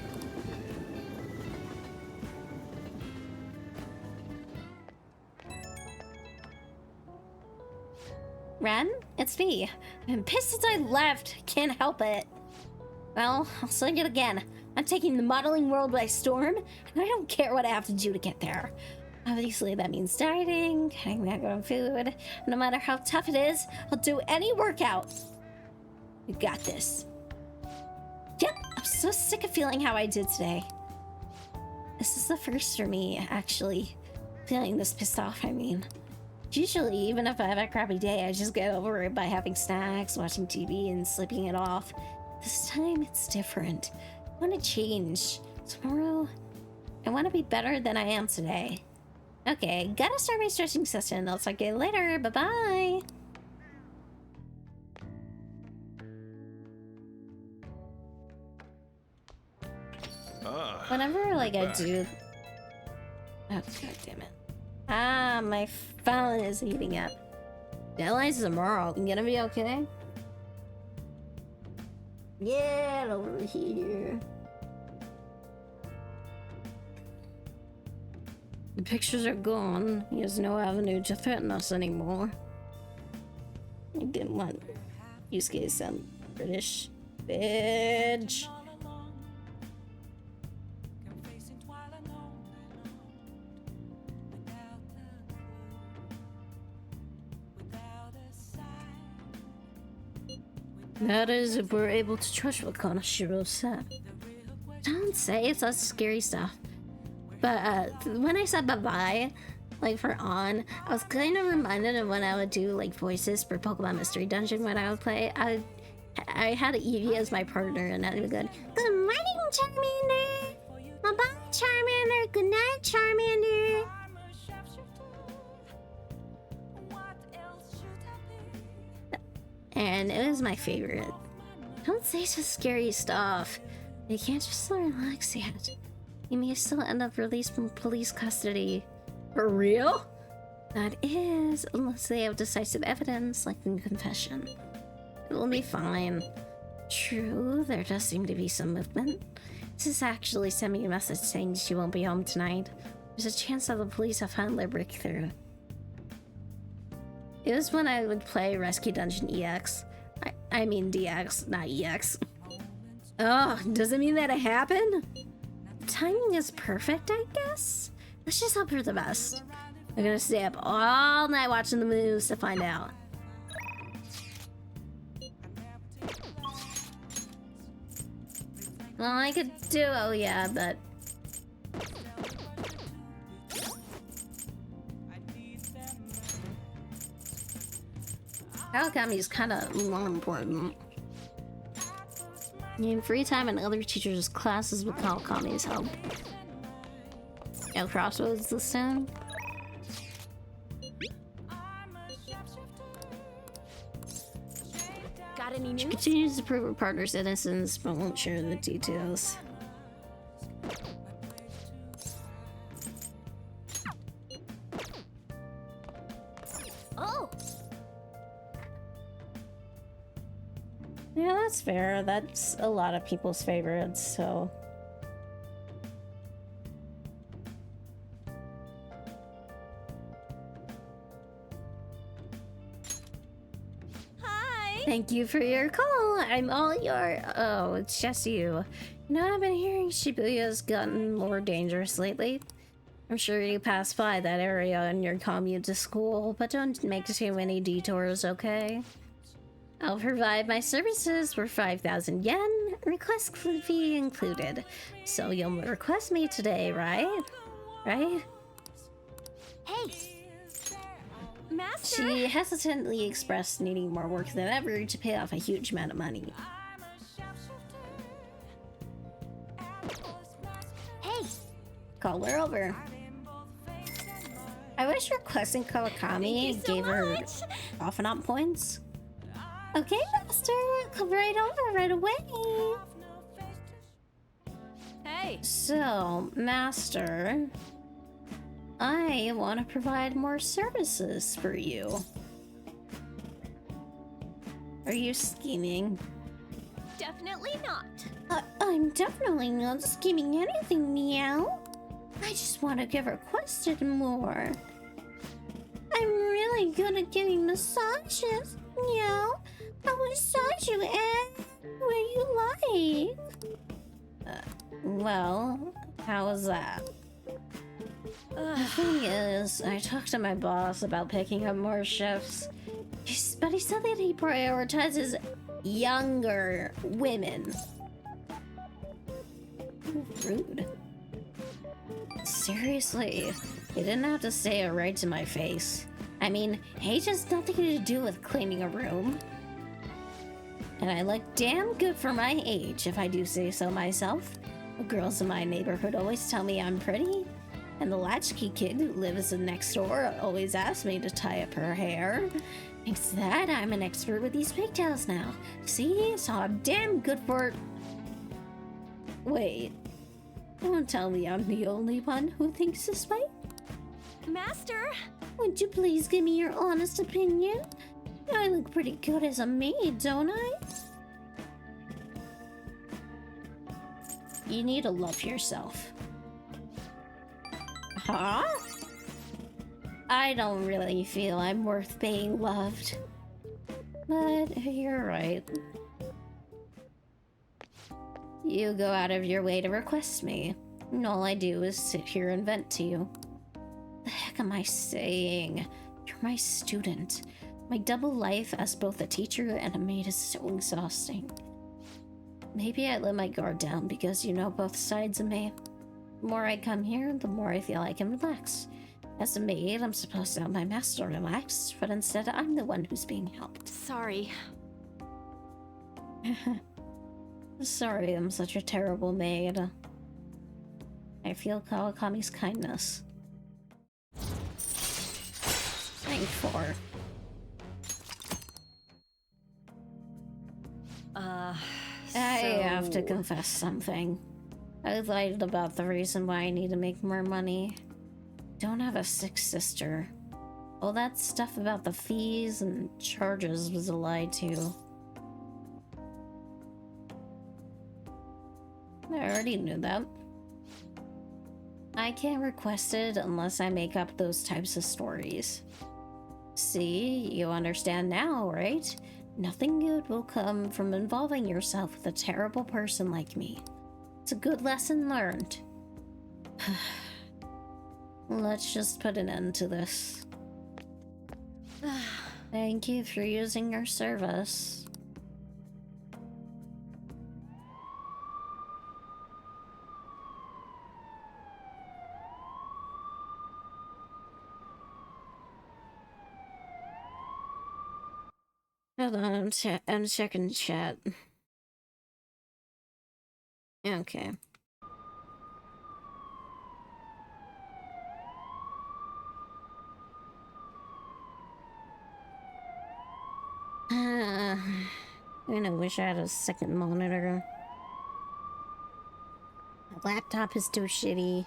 Ren, it's me. I'm pissed since I left. Can't help it. Well, I'll say it again. I'm taking the modeling world by storm, and I don't care what I have to do to get there. Obviously, that means dieting, cutting back on food. No matter how tough it is, I'll do any workout. You got this. Yep, I'm so sick of feeling how I did today. This is the first for me, actually. Feeling this pissed off, I mean. Usually, even if I have a crappy day, I just get over it by having snacks, watching TV, and sleeping it off. This time, it's different. want to change. Tomorrow, I want to be better than I am today. Okay, gotta start my stretching session. I'll talk to you later. Bye-bye. Whenever, like, I do... Oh, god damn it. Ah, my phone is heating up. Deadline's tomorrow. You gonna be okay? Get over here. The pictures are gone. There's no avenue to threaten us anymore. I didn't want you guys to sound British. Bitch. That is, if we're able to trust what Kanashiro said. Don't say it's such scary stuff. But when I said bye-bye, like for on, I was kind of reminded of when I would do like voices for Pokemon Mystery Dungeon when I would play. I had Eevee as my partner, and I would go, "Good morning, Charmander. Bye-bye, Charmander. Good night, Charmander." And it was my favorite. Don't say such scary stuff. You can't just relax yet. You may still end up released from police custody. For real? That is, unless they have decisive evidence, like in confession. It will be fine. True, there does seem to be some movement. Sis actually sent me a message saying she won't be home tonight. There's a chance that the police have found their breakthrough. It was when I would play Rescue Dungeon EX. I mean DX, not EX. Oh, does it mean that it happened? Timing is perfect, I guess? Let's just hope for the best. I'm gonna stay up all night watching the moves to find out. Well, I could do, oh yeah, but... Alchemy is kind of more important. In free time and other teachers' classes with Alchemy's help. No crossroads this time. Got any She news? continues to prove her partner's innocence, but won't share the details. Oh, Yeah, that's fair. That's a lot of people's favorites, so... hi. Thank you for your call. I'm all your... Oh, it's just you. You know, I've been hearing Shibuya's gotten more dangerous lately. I'm sure you pass by that area on your commute to school, but don't make too many detours, okay? I'll provide my services for 5,000 yen, request fee included. So you'll request me today, right? Right? Hey, Master. She hesitantly expressed needing more work than ever to pay off a huge amount of money. Hey, Call her over. I wish requesting Kawakami Thank you so gave her much. off and on points. Okay, Master, come right over right away. hey. So, Master, I want to provide more services for you. Are you scheming? Definitely not. I'm definitely not scheming anything, Meow. I just want to get requested more. I'm really good at giving massages, Meow. I'll massage you anywhere you like. Well, how was that? The thing is, I talked to my boss about picking up more shifts, but he said that he prioritizes younger women. Rude. Seriously, you didn't have to say it right to my face. I mean, age has nothing to do with cleaning a room. And I look damn good for my age, if I do say so myself. The girls in my neighborhood always tell me I'm pretty. And the latchkey kid who lives next door always asks me to tie up her hair. Thanks to that, I'm an expert with these pigtails now. See? So I'm damn good for... Wait. Don't tell me I'm the only one who thinks this way. Master! Would you please give me your honest opinion? I look pretty good as a maid, don't I? You need to love yourself. Huh? I don't really feel I'm worth being loved. But you're right. You go out of your way to request me, and all I do is sit here and vent to you. The heck am I saying? You're my student. My double life as both a teacher and a maid is so exhausting. Maybe I let my guard down because you know both sides of me. The more I come here, the more I feel I can relax. As a maid, I'm supposed to help my master relax, but instead I'm the one who's being helped. Sorry. Sorry I'm such a terrible maid. I feel Kawakami's kindness. Thankful. I have to confess something. I lied about the reason why I need to make more money. Don't have a sick sister. All that stuff about the fees and charges was a lie too. I already knew that. I can't request it unless I make up those types of stories. See, you understand now, right? Nothing good will come from involving yourself with a terrible person like me. It's a good lesson learned. Let's just put an end to this. Thank you for using your service. Hold on, I'm checking chat. Okay. I kinda wish I had a second monitor. My laptop is too shitty.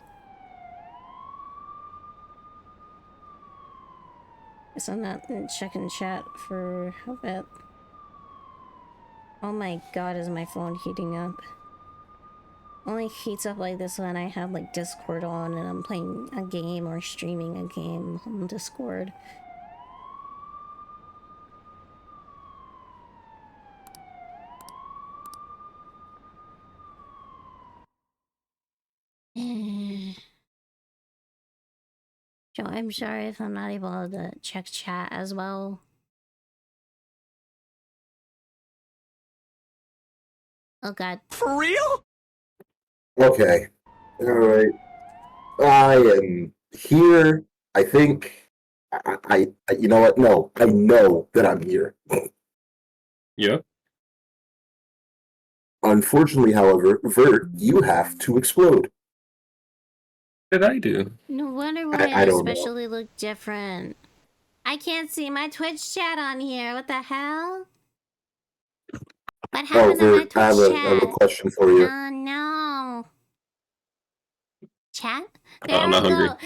Guess I'm not checking chat for a bit. Oh my god, is my phone heating up? Only heats up like this when I have like Discord on and I'm playing a game or streaming a game on Discord. So I'm sorry if I'm not able to check chat as well. Oh god. For real? Okay. Alright. I am here. I think. You know what? No, I know that I'm here. Yeah. Unfortunately, however, Vert, you have to explode. What did I do? No wonder why I I don't know. especially look different. I can't see my Twitch chat on here. What the hell? What Oh, happened to my Vert, I have Twitch a chat? question for you. Oh no. Chat? There I'm we not hungry. go.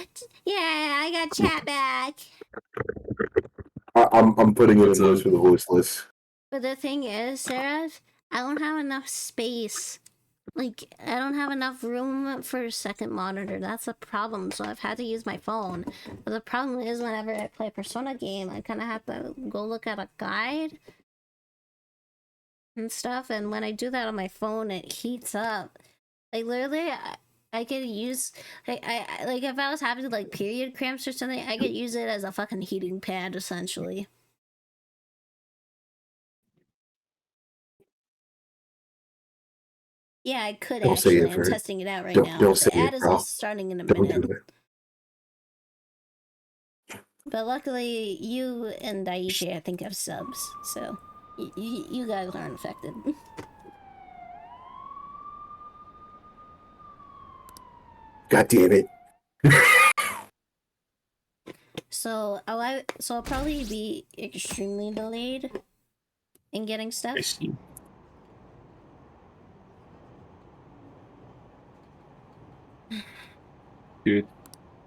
Yeah, I got chat back. I'm putting in a What's voice up? for the voiceless. But the thing is, Sarah, I don't have enough space. Like, I don't have enough room for a second monitor. That's a problem, so I've had to use my phone. But the problem is, whenever I play a Persona game, I kind of have to go look at a guide and stuff, and when I do that on my phone, it heats up. Like, literally, I could use... like if I was having, like, period cramps or something, I could use it as a fucking heating pad, essentially. Yeah, I could Don't say actually. it, I'm Vert. testing it out right Don't- now. don't The say ad it, is bro. also starting in a Don't minute. do it. But luckily, you and Daichi, I think, have subs, so... You guys aren't affected. God damn it. So I'll probably be extremely delayed in getting stuff. I see. Dude,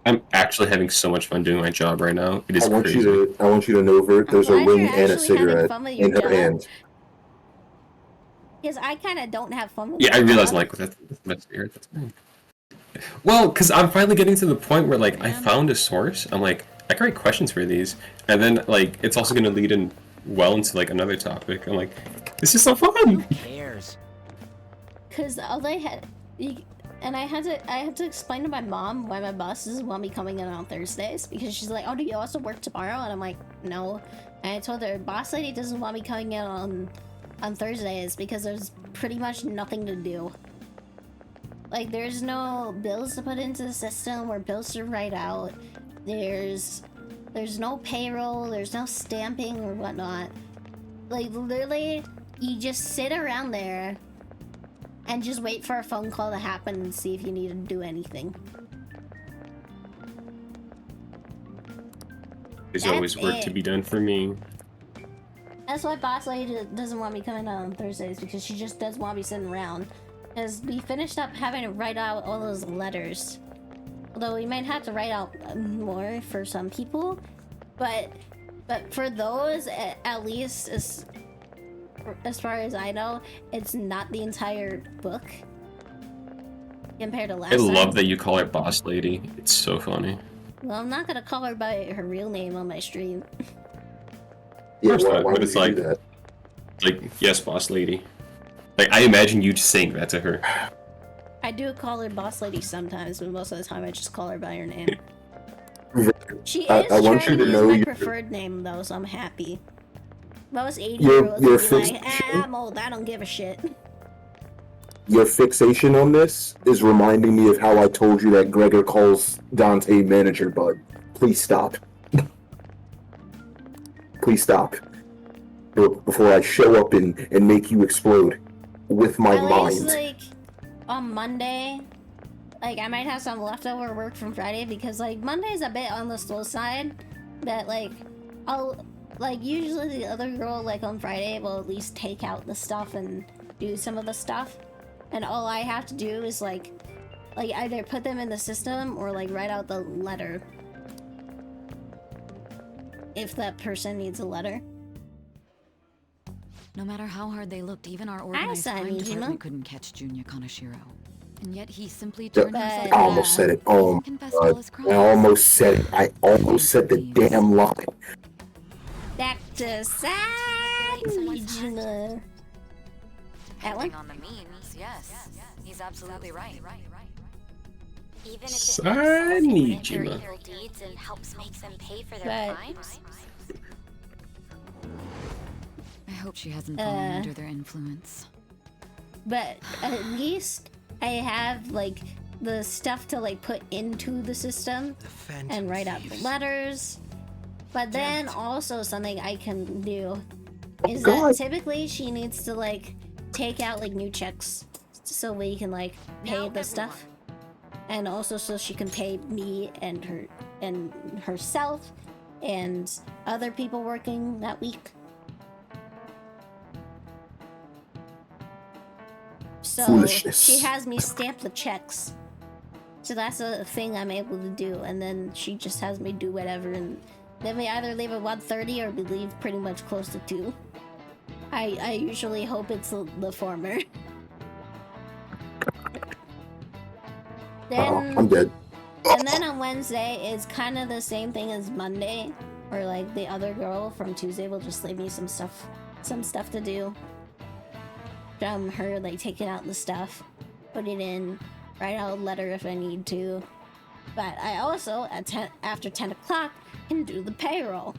I'm actually having so much fun doing my job right now. It is I want crazy. you to know, Vert, there's a Glad you're ring and a actually having cigarette fun with your in her job. hand. Because I kind of don't have fun with Yeah, my I realize, job. like, that's weird. That's fine. Well, because I'm finally getting to the point where, like, I found a source. I'm like, I can write questions for these. And then, like, it's also going to lead in well into, like, another topic. I'm like, this is so fun! Who cares? Because all I had, and I had to explain to my mom why my boss doesn't want me coming in on Thursdays, because she's like, oh, do you also work tomorrow? And I'm like, no. And I told her, boss lady doesn't want me coming in on Thursdays because there's pretty much nothing to do. Like, there's no bills to put into the system or bills to write out. There's no payroll, there's no stamping or whatnot. Like, literally, you just sit around there and just wait for a phone call to happen and see if you need to do anything. There's That's always work to it. be done for me. That's why boss lady doesn't want me coming out on Thursdays, because she just doesn't want me sitting around. Because we finished up having to write out all those letters. Although we might have to write out more for some people, but for those, at least as far as I know, it's not the entire book compared to last I time. love that you call her boss lady. It's so funny. Well, I'm not gonna call her by her real name on my stream. Yeah, course why not, but would it's you like- do that? Like, yes, boss lady. Like, I imagine you saying that to her. I do call her boss lady sometimes, but most of the time I just call her by her name. She is I want trying you to to use know my you're- preferred name though, so I'm happy. Most 80 Your- year olds your would be like, fixation- I'm old, I don't give a shit. Your fixation on this is reminding me of how I told you that Gregor calls Dante manager bud. Please stop. Please stop. Before I show up and make you explode with my At least, mind. like, on Monday, like, I might have some leftover work from Friday, because, like, Monday's a bit on the slow side, but, like, I'll, like, usually the other girl, like, on Friday will at least take out the stuff and do some of the stuff, and all I have to do is, like, either put them in the system or, like, write out the letter. If that person needs a letter. No matter how hard they looked, even our organized Sonny, crime you department know? couldn't catch Junya Kanashiro. And yet he simply Yeah, turned But- himself I almost said it. Oh my confessed all god. his I crimes. almost said it. I almost said the damn line. Dr. Sajima. That one? Depending on the means, yes. He's absolutely right. Even if it Sonny facilitates their Jima. evil deeds and helps make them pay for their But- crimes. I hope she hasn't fallen under their influence. But at least I have, like, the stuff to, like, put into the system The Phantom and write out the Thieves. letters. But then also something I can do is God. that typically she needs to, like, take out, like, new checks so we can, like, pay the stuff. And also so she can pay me and herself and other people working that week. So Foolishness. she has me stamp the checks. So that's a thing I'm able to do, and then she just has me do whatever, and then we either leave at 1:30 or we leave pretty much close to 2. I usually hope it's the former. I'm Then dead. and then on Wednesday is kind of the same thing as Monday, where like the other girl from Tuesday will just leave me some stuff to do. From her, like taking out the stuff, put it in, write out a letter if I need to. But I also after 10 o'clock can do the payroll.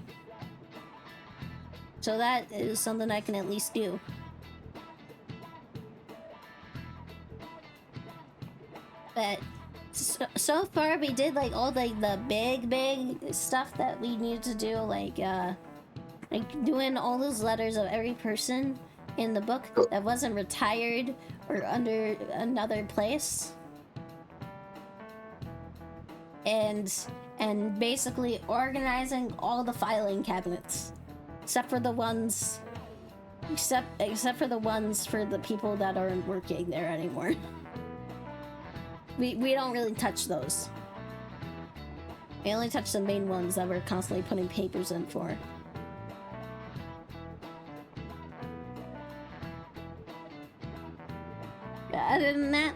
So that is something I can at least do. But so far we did like all the big stuff that we needed to do, like Like, doing all those letters of every person in the book that wasn't retired or under another place. And basically organizing all the filing cabinets. Except for the ones for the people that aren't working there anymore. We don't really touch those. We only touch the main ones that we're constantly putting papers in for. But other than that,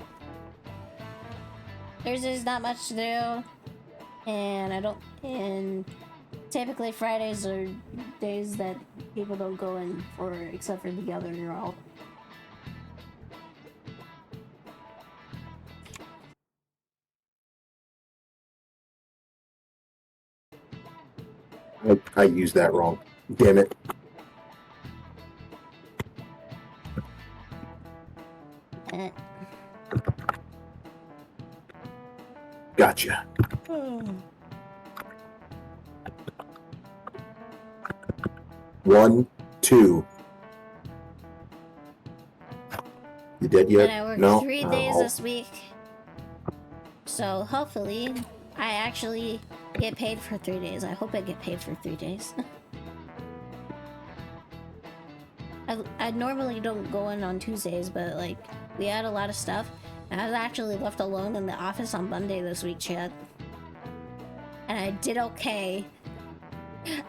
there's just not much to do. And typically Fridays are days that people don't go in for, except for the other girl. I used that wrong. Damn it. Gotcha. 1, 2. You dead yet? And I worked No? 3 days this week. So hopefully I actually get paid for 3 days. I hope I get paid for 3 days. I normally don't go in on Tuesdays, but like we had a lot of stuff. And I was actually left alone in the office on Monday this week, Chad. And I did okay.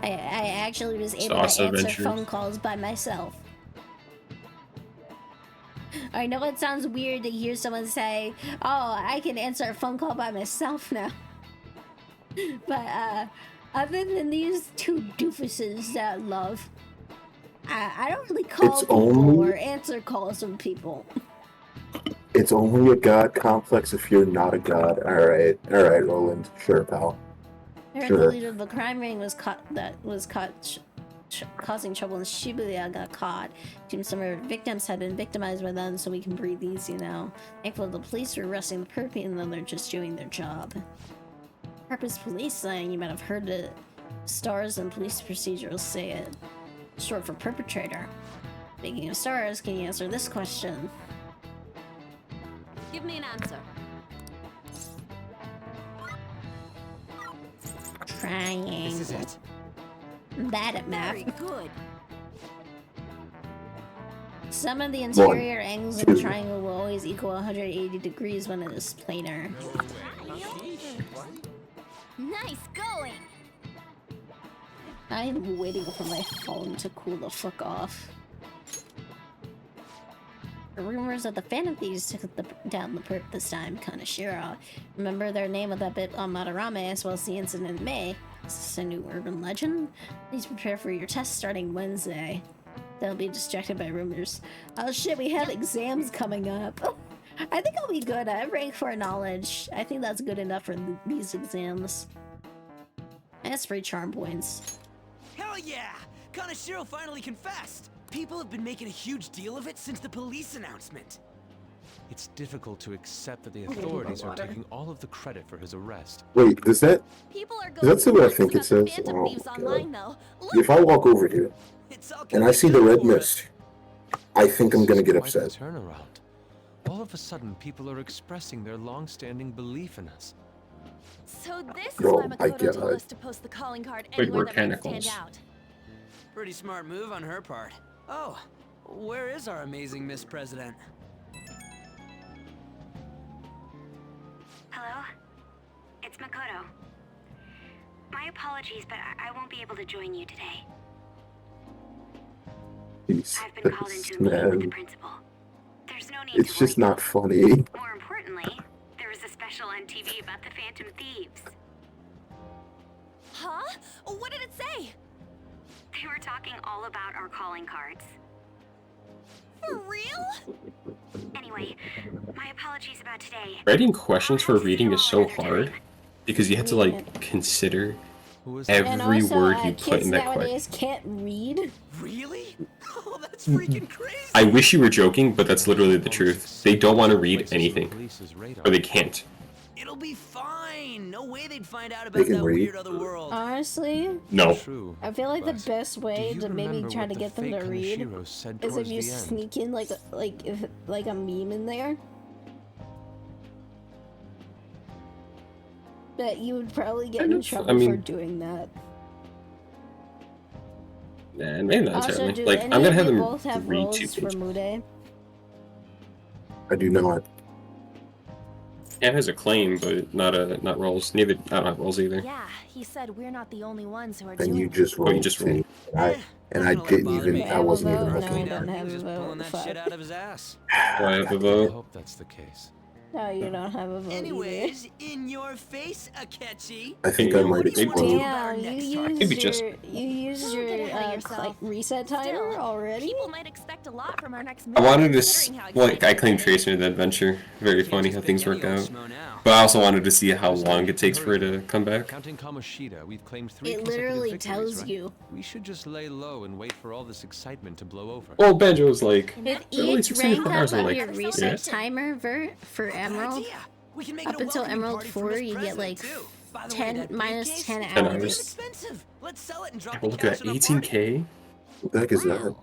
I actually was able to answer phone calls by myself. I know it sounds weird to hear someone say, "Oh, I can answer a phone call by myself now." But other than these two doofuses that love, I don't really call people or answer calls from people. It's only a god complex if you're not a god. Alright, Roland. Sure, pal. I heard the leader of the crime ring was caught causing trouble in Shibuya got caught. Seems some of our victims had been victimized by them, so we can breathe easy now. Thankful the police are arresting the perp, and then they're just doing their job. Purpose police slang, you might have heard the stars and police procedurals say it. Short for perpetrator. Speaking of stars, can you answer this question? Give me an answer. Trying. This is it. I'm bad at math. Very good. Some of the interior angles of a triangle will always equal 180 degrees when it is planar. Nice going. I'm waiting for my phone to cool the fuck off. The rumors that the Phantom Thieves took down the perp this time, Kaneshiro. Remember their name of that bit on Madarame as well as the incident in May. Is this a new urban legend? Please prepare for your test starting Wednesday. They'll be distracted by rumors. Oh shit, we have exams coming up. I think I'll be good. I rank for knowledge. I think that's good enough for these exams. That's free charm points. Hell yeah! Kaneshiro finally confessed! People have been making a huge deal of it since the police announcement. It's difficult to accept that the authorities are taking all of the credit for his arrest. Wait, does that... People are Does that say what I think it says? Phantom Thieves online, though. If I walk over here and I see the red mist, I think I'm gonna get upset. Turnaround. All of a sudden, people are expressing their long-standing belief in us. So this is Bro, why I Makoto get told it. us to post the calling card Big anywhere that might mechanicals. stand out. Pretty smart move on her part. Oh, where is our amazing Miss President? Hello? It's Makoto. My apologies, but I won't be able to join you today. I've been called into a meeting with the principal. There's no need It's to just worry. not funny. More importantly, there was a special on TV about the Phantom Thieves. Huh? What did it say? They were talking all about our calling cards. For real? Anyway, my apologies about today. Writing questions for reading is so hard because you have to like consider And every also, word you put kids in that question. nowadays can't read. Really? Oh, that's freaking crazy! I wish you were joking, but that's literally the truth. They don't want to read anything, or they can't. It'll be fine. No way they'd find out They about can that read. weird other world. Honestly, No. True. I feel like the but best way do you to maybe remember try what to the get them fake to read Kaneshiro said is if towards you the end? sneak in like a meme in there. But you would probably get in trouble I mean- for doing that. Nah, maybe not Also, certainly. do Like, any I'm gonna of have you them both have read roles 2 for pages. Mude? I do not. Cam has a claim, but not rolls. Neither I don't have rolls either. Yeah, he said we're not the only ones who are And doing you it. just Oh, you rolled just two. rolled. And I Not gonna didn't bother even. me. I I have a wasn't even vote, no, I looking. don't have He was a just vote. pulling that Fuck. shit out of his ass. Do I have a I vote? hope that's the case. No, you don't have a vote Anyways, in your face, Akechi. I think I What might do you explode. Damn, you Maybe used just- your Don't get ahead of yourself. reset timer Still, already? People might expect a lot from our next I movie, wanted to considering how like I excited claimed we're Tracer in the adventure. Very Can't funny just how pick things any work old out. schmo now. But I also wanted to see how long it takes for it to come back. Counting Kamoshida, we've claimed 3 It consecutive literally victories, tells right? you. We should just lay low and wait for all this excitement to blow over. Well, Banjo was like, With only each 64 rank hours. up I'm on like, your yeah. reset timer for Good Emerald, idea. We can make up it a until welcoming Emerald party for 4, Miss you get President, like too. By the way, 10 that minus briefcase, 10 it's hours. hours. expensive. Let's sell it and drop well, the look cash at in a party. 18K. What the heck is that? Wow.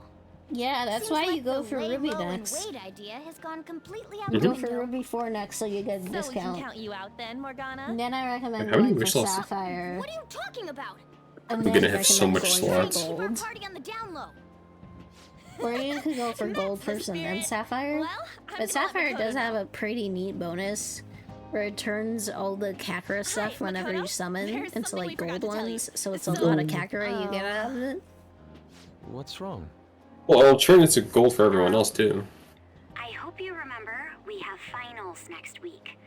Yeah, that's Seems why like you go the for lay Ruby low and next. wait idea has gone completely out You the go for window. Ruby 4 next, so you get a So we can discount. count you out then, Morgana. And then I recommend How many going for wish lists? Sapphire. What are you talking about? And I'm then gonna I have so recommend much going for slots. Keep our Gold. party on the down low. Or you could go for Gold That's the first and then spirit. Sapphire. Well, I'm But glad Sapphire Makoto does have knows. a pretty neat bonus where it turns all the Kakara stuff whenever you Makoto. summon There's into something we like forgot gold to tell you. ones, so it's a So- lot of Kakara you get out of it. What's wrong? Well, I'll turn into gold for everyone else too. I hope you remember we have finals next week.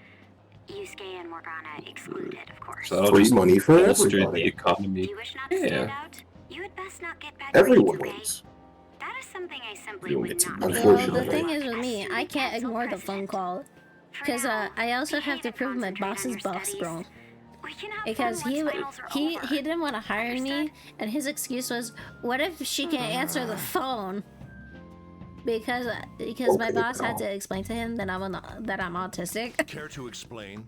Yusuke and Morgana excluded, of course. So I'll Free just money for bolster the everybody. Do economy. you wish not to stand Yeah. out? You had best not get bad grades, Everyone okay? wins. That is something I simply You don't would get to not win. be Well, Unfortunately. the thing is with as me, I student can't council ignore the phone president. call. For Because now, I also have to behave and prove my concentrate on boss's your boss, studies. bro. We can have Because fun once finals are he over. didn't want to hire me, Understood? and his excuse was, "What if she can't answer the phone?" Because my Okay, boss had pal. to explain to him that I'm autistic, Care to explain?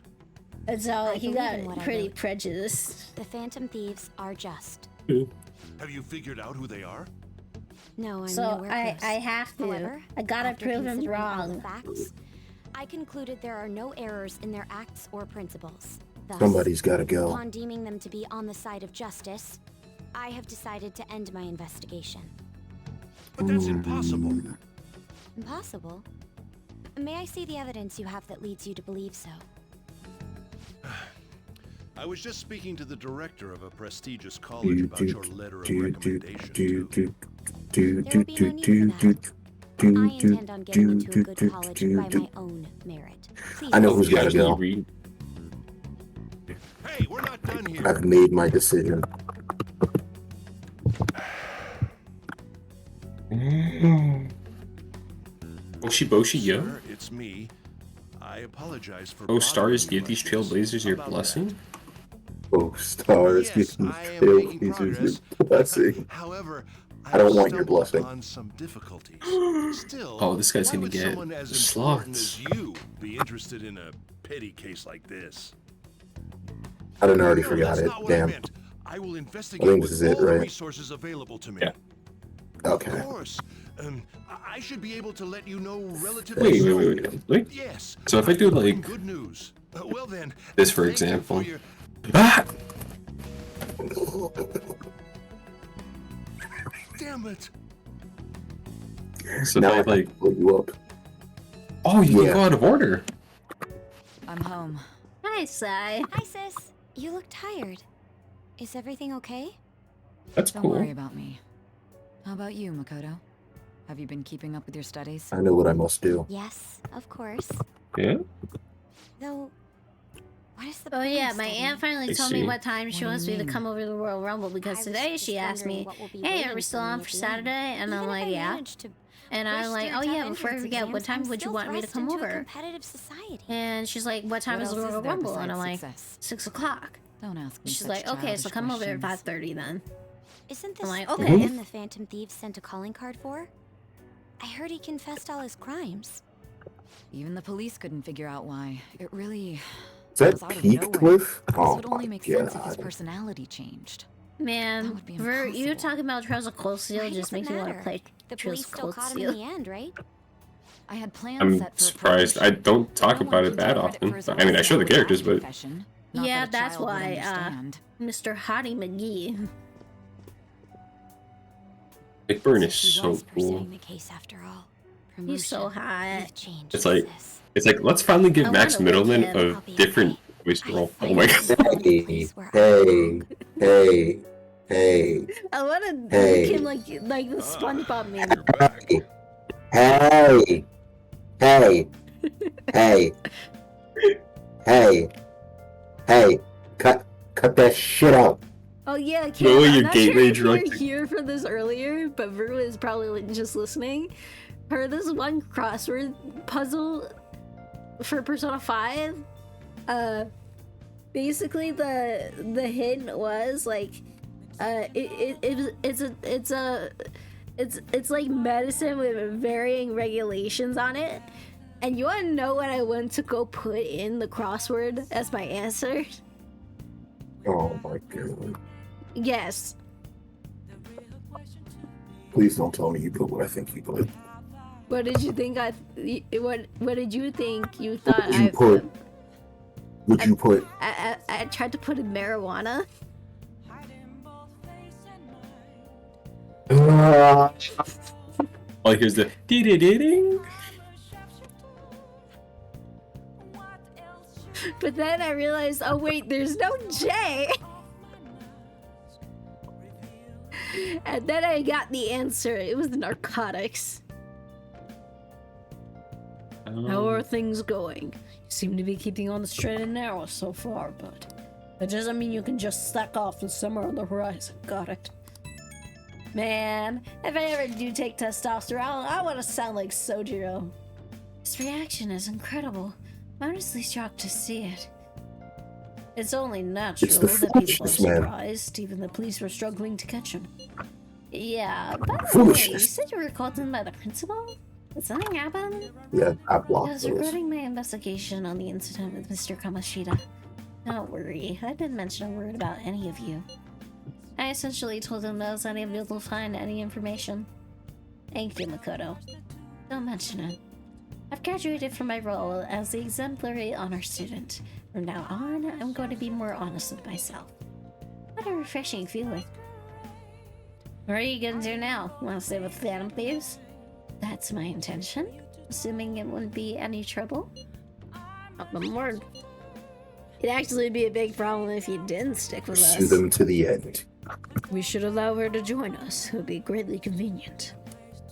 and so I he believe in what got I pretty wrote. prejudiced. The Phantom Thieves are just. Have you figured out who they are? No, I'm So nowhere I close. have to. However, I gotta after prove him considering all the wrong. facts, I concluded there are no errors in their acts or principles. Thus, Somebody's got to go. upon deeming them to be on the side of justice, I have decided to end my investigation. But that's impossible. Impossible? May I see the evidence you have that leads you to believe so? I was just speaking to the director of a prestigious college about your letter of recommendation. too. There will be no need for that. I intend on getting into a good college by my own merit. Please I know don't who's gotta Actually go. read. Hey, we're not done here. I've made my decision. Boshi yo. Sir, it's me. I apologize for. Oh, stars, bothering you give these like this. trailblazers your About blessing. Oh, stars, Yes, give me I am fail, making please, progress. your blessing. However, I don't want your stumbled blessing. upon some difficulties. Still, Oh, this guy's why gonna would get someone as important slots. as you be interested in a petty case like this? I done already No, forgot that's it. not what I Damn. meant. I will I investigate think with this is it, all the right? resources available to me. Yeah. Okay. Of course. I should be able to let you know relatively Wait, soon. wait. Yes. So if I do, bring like, good news. Well then. this, for thank you example. your- Ah! Damn it. So Now I if I, like, can put you up. oh, you Yeah. can go out of order. I'm home. Hi, Sai. Hi, sis. You look tired. Is everything okay? That's Don't cool. worry about me. How about you, Makoto? Have you been keeping up with your studies? I know what I must do. Yes, of course. Yeah. Though, what is the Oh point yeah, of my studying? aunt finally I told me see. what time she What do wants you me to mean? come over to the Royal Rumble because I was today just she asked wondering me, what will be "Hey, waiting are we still for me on at for the end. Saturday?" And I'm Even if like, I "Yeah." manage to And I'm push like, through "Oh tough yeah, before I entrance forget, what exams, time I'm would you still want me to thrust come into a over?" competitive society. And she's like, "What time What is the else Royal there Rumble?" And I'm besides like, success? 6 o'clock. Don't ask me She's such like, "Okay, so childish come over at questions. 5:30 then." Isn't this like, the okay. man the Phantom Thieves sent a calling card for? I heard he confessed all his crimes. Even the police couldn't figure out why. It really Is that was out of Heathcliff? This Oh would my only make sense if his god. personality changed. That Man, would be you impossible. talking about Trials of Cold Steel Why just does it makes me want to matter? play The Trials police of still Cold caught him in Steel. the end, right? I had plans I'm set for a surprised. I promotion. don't talk No one about it can that take credit often. for his I mean, I arrest show the without characters, but confession. Not Yeah, that a that's child would why, understand. Mr. Hottie McGee. Big Burn is He so was cool. pursuing the case after all. He's so Promotion. hot. You've changed, It's like sis. let's finally give I Max wanna lick Middleman him. a I'll be different okay. voice I role. Oh my god. found a Hey, place where hey, hey, hey, I want to Hey. lick him like the SpongeBob meme. hey, hey, hey, hey, hey, cut that shit out. Oh yeah, Cam, Lower I'm your not gateway sure if you were drug. here for this earlier, but Vru is probably just listening. For this one crossword puzzle for Persona 5, basically the hint was like, it's like medicine with varying regulations on it. And you wanna know what I went to go put in the crossword as my answer? Oh my god. Yes. Please don't tell me you put what I think you put. What did you think what did you think you thought Would you put? Would you put? I tried to put in marijuana. Like here's the dee-dee-dee-ding. But then I realized, oh wait, there's no J. And then I got the answer. It was narcotics. How are things going? You seem to be keeping on the straight and narrow so far, but that doesn't mean you can just slack off with somewhere on the horizon. Got it? Man, if I ever do take testosterone, I want to sound like Sojiro. This reaction is incredible. I'm honestly shocked to see it. It's only natural It's the that people are foolishness, man. surprised. Even the police were struggling to catch him. Yeah, by the way, you Foolishness. said you were called in by the principal? Did something happen? Yeah, I It blocked was those. regarding my investigation on the incident with Mr. Kamoshida. Don't worry, I didn't mention a word about any of you. I essentially told him that I was unable to find any information. Thank you, Makoto. Don't mention it. I've graduated from my role as the exemplary honor student. From now on, I'm going to be more honest with myself. What a refreshing feeling. What are you gonna do now? Want to stay with Phantom Thieves? That's my intention. Assuming it wouldn't be any trouble. Oh, but more. It'd actually be a big problem if you didn't stick with Pursue us. them to the end. We should allow her to join us. It would be greatly convenient.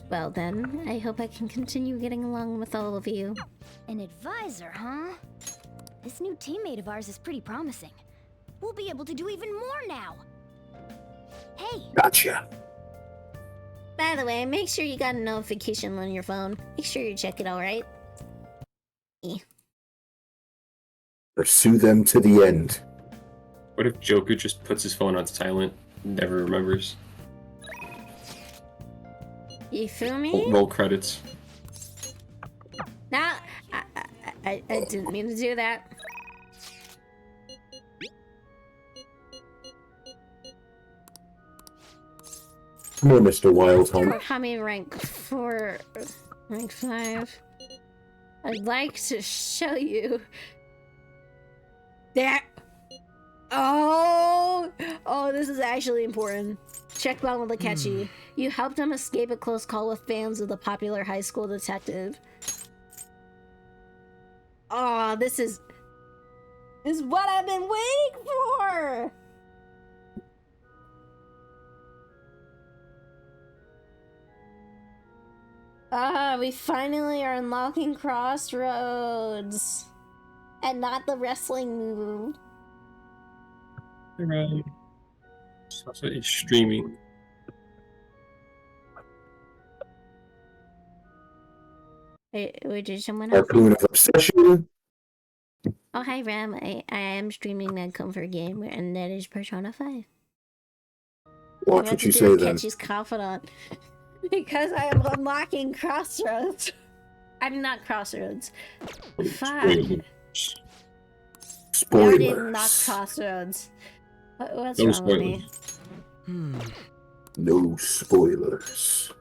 Well then, I hope I can continue getting along with all of you. An advisor, huh? This new teammate of ours is pretty promising. We'll be able to do even more now. Hey, Gotcha. By the way, make sure you got a notification on your phone. Make sure you check it, alright? Pursue them to the end. What if Joker just puts his phone on silent, never remembers? You feel me? Roll credits. Nah, I didn't mean to do that. Come here, Mr. Wildhunt. Kami rank 4, rank 5. I'd like to show you that. Oh, this is actually important. Check bond with Akechi. You helped him escape a close call with fans of the popular high school detective. Oh, this is what I've been waiting for. We finally are unlocking Crossroads. And not the wrestling move. Right. Sasa is streaming. Wait, did someone else? Harpoon of Obsession. Oh, hi, Ram. I am streaming that comfort game, and that is Persona 5. Watch what you say then. Akechi's confidant. Because I am unlocking Crossroads. I'm not Crossroads. Fuck. We already knocked Spoilers. Crossroads. What's No wrong with me? No spoilers.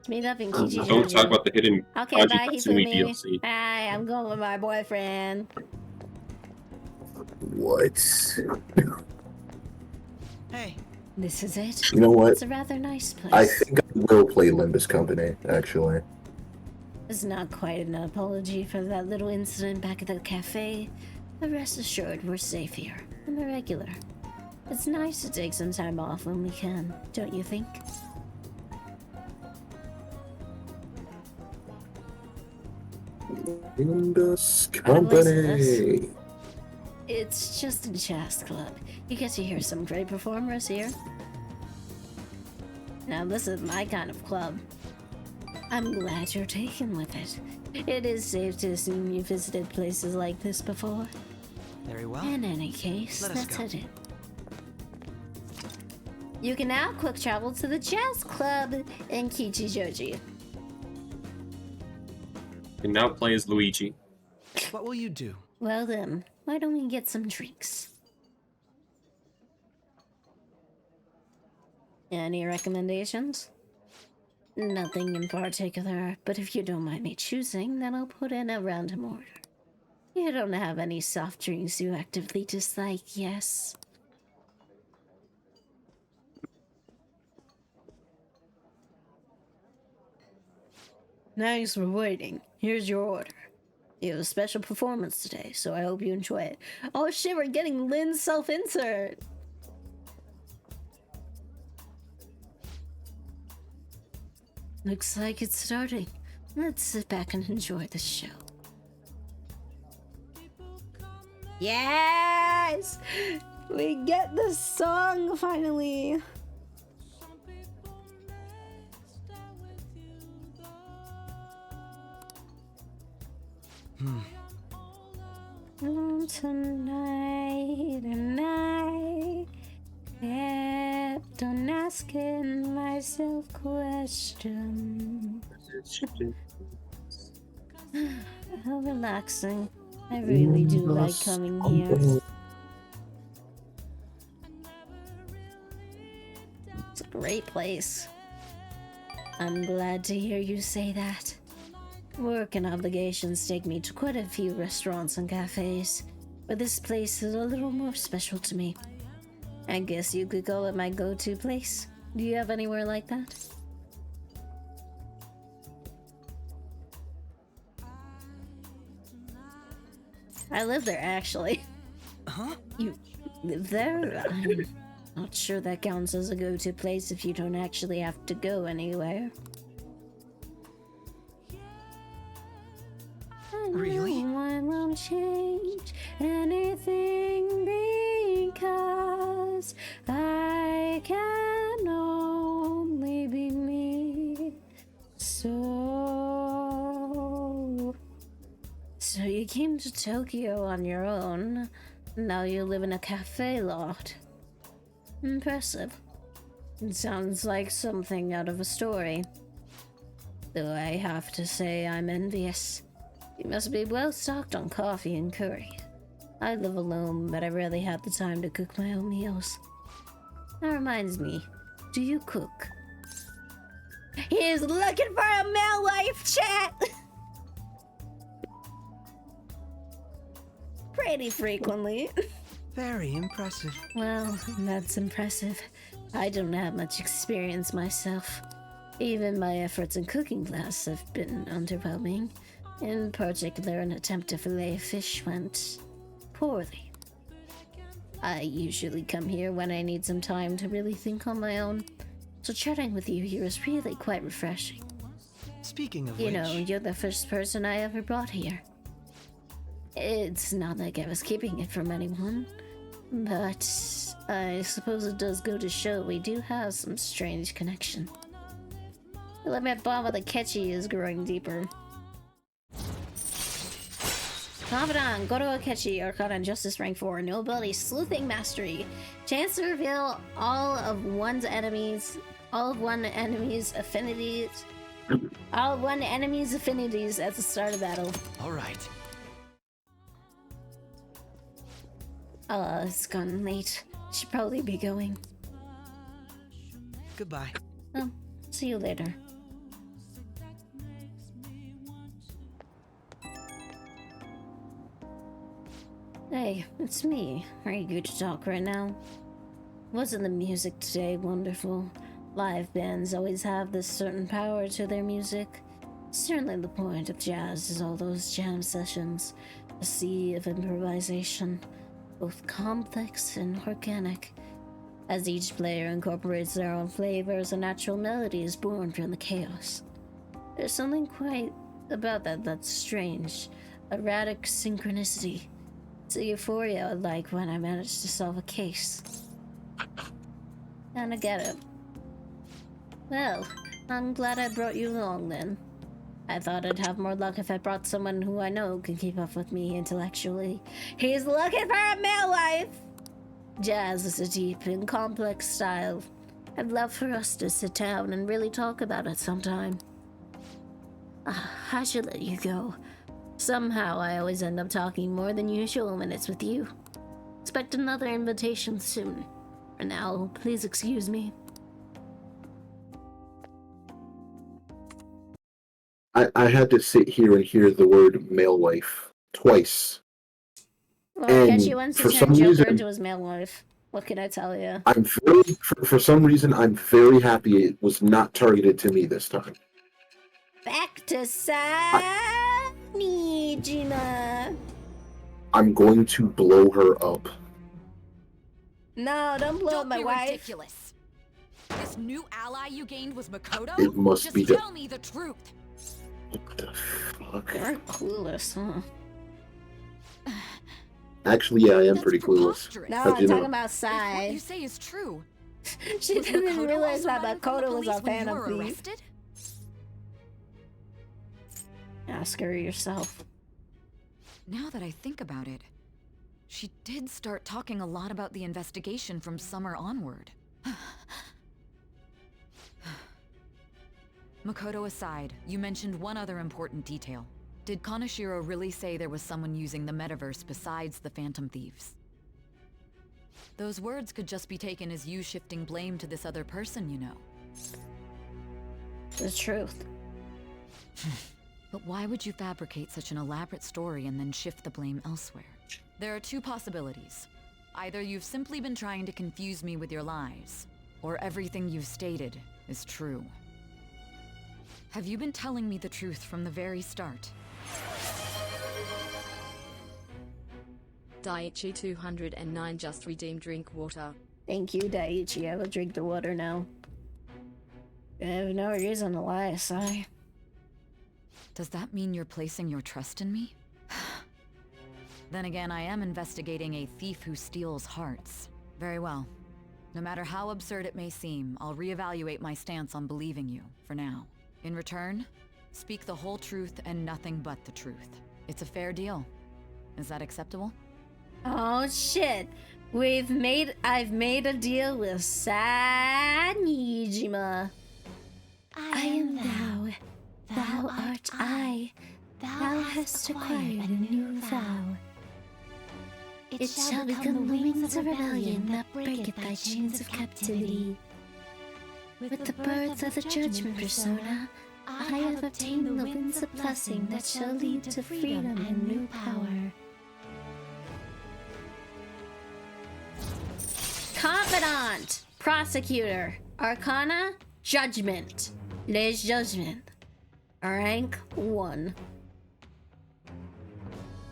Meet up in Don't Kichijoji. talk about the hidden Okay, Kaji bye, Katsumi Hifumi. DLC. Bye, I'm going with my boyfriend. What? Hey, This is it. You know what? It's a rather nice place. I think I will play Limbus Company, actually. It's not quite an apology for that little incident back at the cafe, but rest assured we're safe here, on the regular. It's nice to take some time off when we can, don't you think? Limbus Listen to this. Company. It's just a jazz club. You get to hear some great performers here. Now this is my kind of club. I'm glad you're taken with it. It is safe to assume you visited places like this before. very well. In any case, Let us that's go. it. You can now quick travel to the jazz club in Kichijoji. And now play as Luigi. What will you do? Well then, why don't we get some drinks? Any recommendations? Nothing in particular, but if you don't mind me choosing, then I'll put in a random order. You don't have any soft drinks you actively dislike, yes? Thanks for waiting. Here's your order. You have a special performance today, so I hope you enjoy it. Oh shit, we're getting Lynn's self-insert! Looks like it's starting. Let's sit back and enjoy the show. Yes! We get the song finally! Tonight and I kept on asking myself questions. How relaxing. I really do like coming here. It's a great place. I'm glad to hear you say that. Work and obligations take me to quite a few restaurants and cafes, but this place is a little more special to me. I guess you could call it my go-to place. Do you have anywhere like that? I live there, actually. Huh? You live there? I'm not sure that counts as a go-to place if you don't actually have to go anywhere. Really? I won't change anything because I can only be me. So you came to Tokyo on your own. Now you live in a cafe lot. Impressive. It sounds like something out of a story. Though I have to say I'm envious. You must be well stocked on coffee and curry. I live alone, but I rarely have the time to cook my own meals. That reminds me, do you cook? He's looking for a male wife, chat! Pretty frequently. Very impressive. Well, that's impressive. I don't have much experience myself. Even my efforts in cooking class have been underwhelming. In particular, an attempt to fillet fish went poorly. I usually come here when I need some time to really think on my own, so chatting with you here is really quite refreshing. Speaking of You which, know, you're the first person I ever brought here. It's not like I was keeping it from anyone, but I suppose it does go to show we do have some strange connection. The limit bomb of the Ketchy is growing deeper. Confidant, go to Akechi, Arcana Justice rank 4, no ability, Sleuthing Mastery. Chance to reveal all of one enemy's affinities at the start of battle. all right. It's gotten late. Should probably be going. Goodbye. Oh, see you later. Hey, it's me. Are you good to talk right now? Wasn't the music today wonderful? Live bands always have this certain power to their music. Certainly the point of jazz is all those jam sessions, a sea of improvisation, both complex and organic. As each player incorporates their own flavors, a natural melody is born from the chaos. There's something quite about that that's strange, erratic synchronicity. It's a euphoria I like when I manage to solve a case. And I get it. Well, I'm glad I brought you along then. I thought I'd have more luck if I brought someone who I know can keep up with me intellectually. He's looking for a male wife! Jazz is a deep and complex style. I'd love for us to sit down and really talk about it sometime. I should let you go. Somehow I always end up talking more than usual when it's with you. Expect another invitation soon. For now, please excuse me. I had to sit here and hear the word male wife twice. Well, I guess And you wants to for turn some Joker reason, into his male wife. What can I tell you? for some reason, I'm very happy it was not targeted to me this time. Back to Nijima. I'm going to blow her up. No, don't blow up my wife. Ridiculous. This new ally you gained was Makoto? It must be Just tell me the truth. What the fuck? You're clueless, huh? Actually, yeah, I am pretty clueless. No, How'd I'm you talking know? about If what Sai. you say is true, She was didn't Makoto realize also that running from the Makoto was a police when fan you of were Thief. arrested? Ask her yourself. Now that I think about it, she did start talking a lot about the investigation from summer onward. Makoto aside, you mentioned one other important detail. Did Kaneshiro really say there was someone using the metaverse besides the Phantom Thieves? Those words could just be taken as you shifting blame to this other person, you know. The truth. But why would you fabricate such an elaborate story and then shift the blame elsewhere? There are two possibilities. Either you've simply been trying to confuse me with your lies, or everything you've stated is true. Have you been telling me the truth from the very start? Daiichi 209 just redeemed drink water. Thank you, Daiichi. I will drink the water now. I have no reason to lie, Sai. Does that mean you're placing your trust in me? Then again, I am investigating a thief who steals hearts. Very well. No matter how absurd it may seem, I'll reevaluate my stance on believing you, for now. In return, speak the whole truth and nothing but the truth. It's a fair deal. Is that acceptable? Oh shit. I've made a deal with Sanijima. I am thou, thou art I. Thou hast acquired a new vow. It shall become the wings of rebellion that breaketh thy chains of captivity. With the birds of the judgment persona, I have obtained the winds of blessing that shall lead to freedom and new power. Confidant, prosecutor, arcana, judgment, les judgment, rank 1.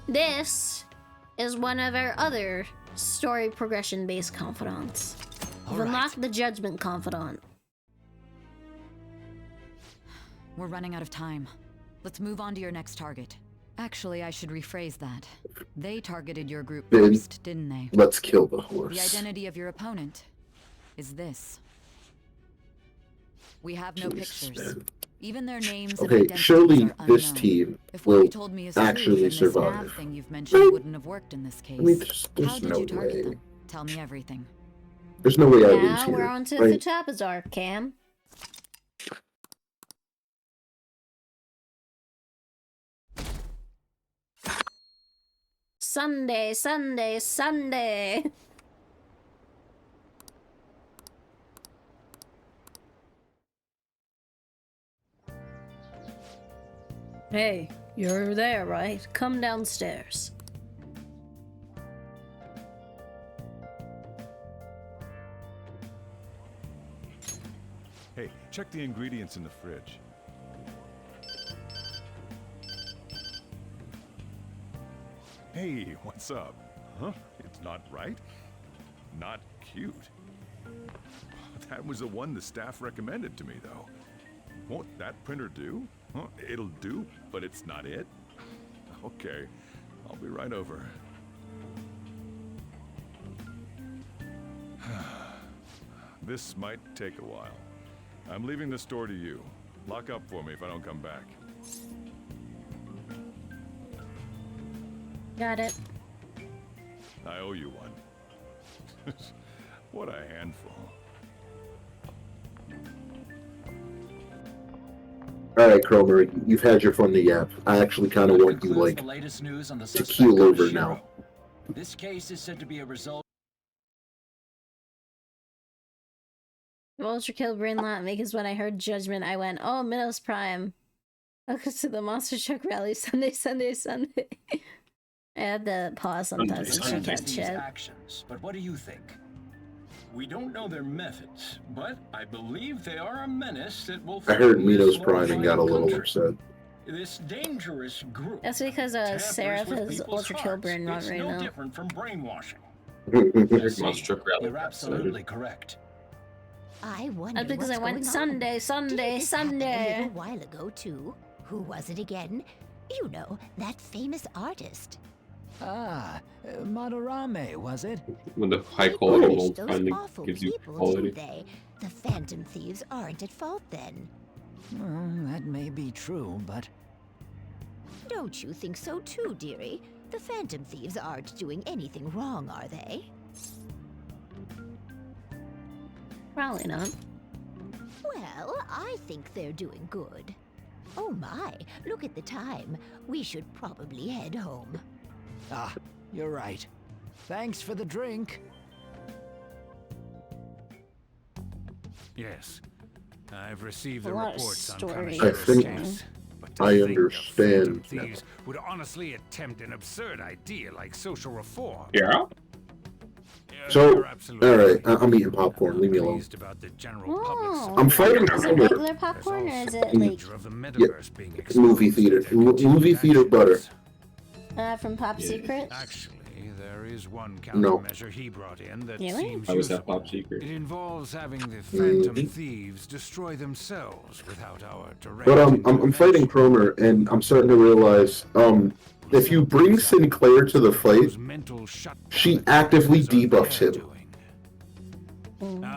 This is one of our other story progression based confidants. We've unlocked the judgment confidant. We're running out of time. Let's move on to your next target. Actually, I should rephrase that. They targeted your group first, didn't they? Let's kill the horse. The identity of your opponent is this. We have no pictures. Man. Even their names and Okay, identities surely are this unknown. team If what will you told me is actually true, then this survive. nav thing you've mentioned wouldn't have worked in this case. I mean, How there's did no you target way. them? Tell me everything. There's no way I lose Now here. we're on to right? the Tapazar, Cam. Sunday, Sunday, Sunday. Hey, you're there, right? Come downstairs. Hey, check the ingredients in the fridge. Hey, what's up? Huh? It's not right? Not cute. That was the one the staff recommended to me, though. Won't that printer do? Huh? It'll do, but it's not it? Okay, I'll be right over. This might take a while. I'm leaving the store to you. Lock up for me if I don't come back. Got it. I owe you one. What a handful. Alright, Cromer, you've had your fun to yap. I actually kind of want you, like, the latest news on the to suspect keel over Koshiro. now. This case is said to be a result. Ultra Kill Brain Lot, because when I heard Judgment, I went, oh, Minos Prime. Welcome to the Monster Truck Rally Sunday, Sunday, Sunday. I had to pause sometimes and check out these shit. actions, but what do you think? We don't know their methods, but I believe they are a menace that will. I heard Minos Prime and got a little upset. This dangerous group. That's because Seraph has Ultra Kill Brain Lot right no now. different from brainwashing. Monster Truck Rally. You're absolutely correct. I wonder That's because what's I went going Sunday, on. Sunday, Didn't this happen a Sunday. little while ago too. Who was it again? You know, that famous artist. Ah, Madarame, was it? When the high quality Punish mold those finally awful gives you people, quality. do they? The Phantom Thieves aren't at fault then. That may be true, but... Don't you think so too, dearie? The Phantom Thieves aren't doing anything wrong, are they? Probably not. Well, I think they're doing good. Oh my, look at the time. We should probably head home. Ah, you're right. Thanks for the drink. Yes, I've received A the lot of reports on stories. I Punisher's think case. But to I think the understand Phantom now. Thieves would honestly attempt an absurd idea like social reform. Yeah? So, You're absolutely alright, right. I'm eating popcorn, leave me alone. Pleased about the general Oh. I'm fighting Is it Cromer. regular popcorn or is it like danger of the metaverse being exposed Movie theater. to their continued Movie theater butter. from Pop Secret? Actually, there is one No. countermeasure he brought in that Really? seems How was that useful. Pop Secret? It involves having the Phantom Thieves destroy themselves without our direct But I'm fighting intervention. Cromer, and I'm starting to realize, if you bring Sinclair to the fight, Those mental shutdowns she actively are their debuffs him. doing.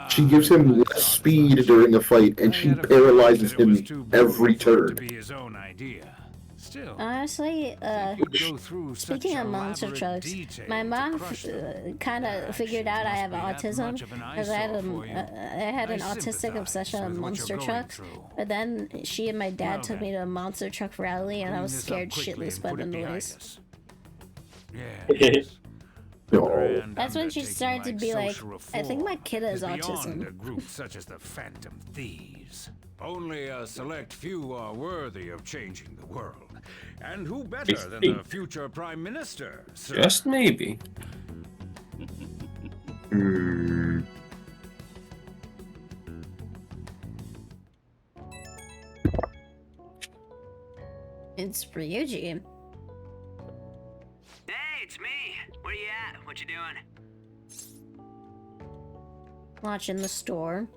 She gives him less speed during a fight, and she paralyzes him every turn. To be his own idea. Still, Honestly, you'd go through speaking such of monster elaborate trucks, detail my to mom crush them. kind of figured out I have autism because I had an autistic obsession on monster trucks. But then she and my dad took me to a monster truck rally, and I was scared shitless by the noise. Yes. No. That's when she started to be like, I think my kid has Beyond autism. a group such as the Phantom Thieves. Only a select few are worthy of changing the world. And who better than the future Prime Minister, sir? Just maybe. It's Ryuji. Hey, it's me. Where you at? What you doing? Watching the store.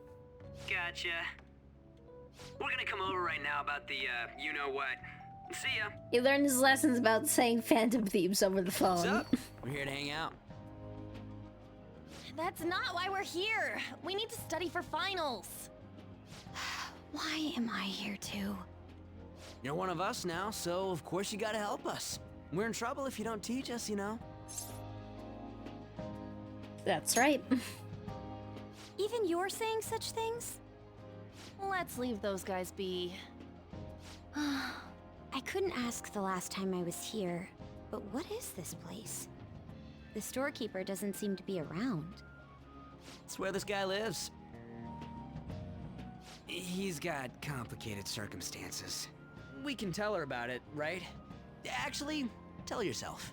Gotcha. We're gonna come over right now about the, you-know-what. See ya. He learned his lessons about saying Phantom Thieves over the phone. What's up? We're here to hang out. That's not why we're here. We need to study for finals. Why am I here too? You're one of us now, so of course you gotta help us. We're in trouble if you don't teach us, you know. That's right. Even you're saying such things? Let's leave those guys be. I couldn't ask the last time I was here. But what is this place? The storekeeper doesn't seem to be around. It's where this guy lives. He's got complicated circumstances. We can tell her about it, right? Actually, tell yourself.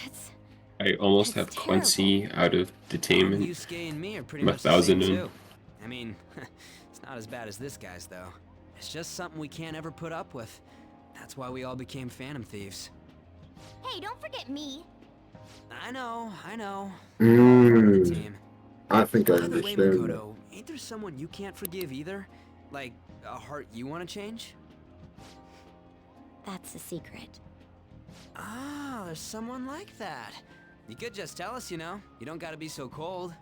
That's... I almost have Quincy out of detainment. Yusuke and me are pretty I'm much the same 1,000 in. too. I mean, it's not as bad as this guy's though. It's just something we can't ever put up with. That's why we all became Phantom Thieves. Hey, don't forget me. I know. Mm, I think I By the way, understand. Makoto, ain't there someone you can't forgive either? Like, a heart you want to change? That's a secret. Ah, there's someone like that. You could just tell us, you know. You don't gotta be so cold.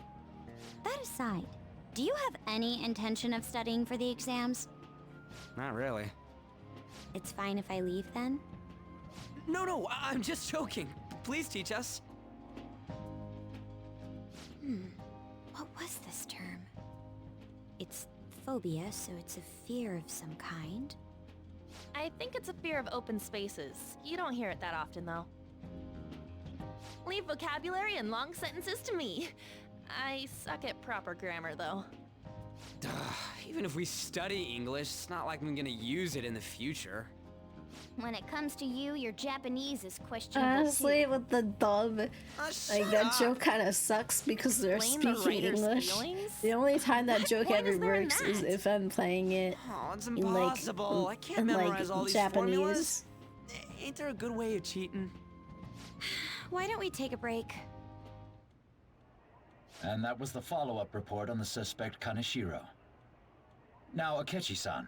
That aside, do you have any intention of studying for the exams? Not really. It's fine if I leave then? No, I'm just joking. Please teach us. What was this term? It's phobia, so it's a fear of some kind. I think it's a fear of open spaces. You don't hear it that often, though. Leave vocabulary and long sentences to me. I suck at proper grammar, though. Even if we study English, it's not like I'm gonna use it in the future. When it comes to you, your Japanese is questionable Honestly, too. with the dub, like that joke kind of sucks because they're Blame the speaking writer's English. feelings? The only time that joke point ever is there in works is that? if I'm playing it Oh, it's in impossible. I can't in memorize all these Japanese. formulas. Ain't there a good way of cheating? Why don't we take a break? And that was the follow-up report on the suspect Kaneshiro. Now, Akechi-san.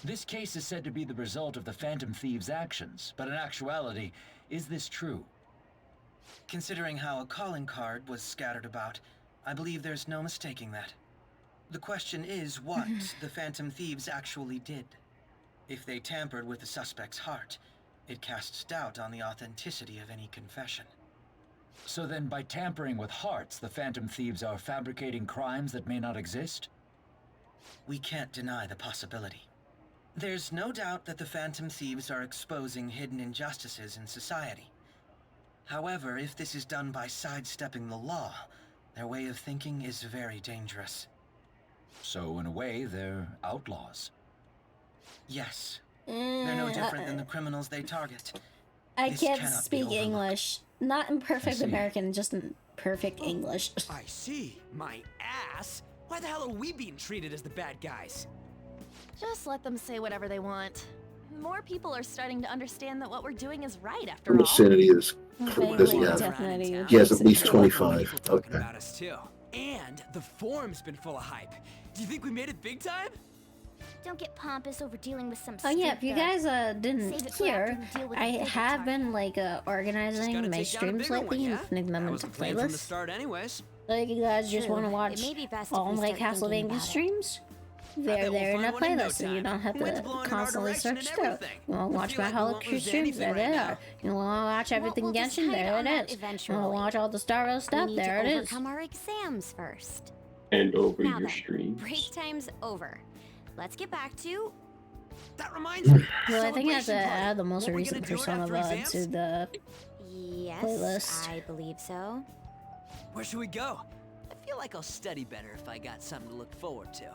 This case is said to be the result of the Phantom Thieves' actions, but in actuality, is this true? Considering how a calling card was scattered about, I believe there's no mistaking that. The question is what the Phantom Thieves actually did. If they tampered with the suspect's heart, it casts doubt on the authenticity of any confession. So then, by tampering with hearts, the Phantom Thieves are fabricating crimes that may not exist? We can't deny the possibility. There's no doubt that the Phantom Thieves are exposing hidden injustices in society. However, if this is done by sidestepping the law, their way of thinking is very dangerous. So, in a way, they're outlaws. Yes. They're no different than the criminals they target. I This can't cannot be speak overlooked. English. Not in perfect see. American, just in perfect English. I see. My ass. Why the hell are we being treated as the bad guys? Just let them say whatever they want. More people are starting to understand that what we're doing is right after How all. much sanity is Vaguely, does he have? definitely. He has at least People 25. talking Okay. about us too. And the forum's been full of hype. Do you think we made it big time? Don't get pompous over dealing with some Oh yeah, street if you thug. guys Save didn't it for hear, after we deal with I the bigger have target. been like organizing Gotta my take down a streams bigger one, lately yeah? and putting them That into was the plan from the playlists. start anyways. So if you guys just True. want to It watch may be best if all we my start thinking Castlevania about it. streams, bet they're we'll there in a find one in no playlist, and you time. don't have Wind's to blowing in our constantly direction search and through. everything. You want to I watch feel my like we Hollow won't Crew lose streams? There anything they right are. You want to watch everything We'll Genshin? decide There on that it is. You want eventually. to watch all the Star Wars We stuff? need There to it is. overcome our exams first. And over Now your then, streams. break time's over. Let's get back to... That reminds me. Well, I think I have to Celebration add the most What, we're recent gonna do it Persona after VOD exams? to the Yes, playlist. I believe so. Where should we go? I feel like I'll study better if I got something to look forward to.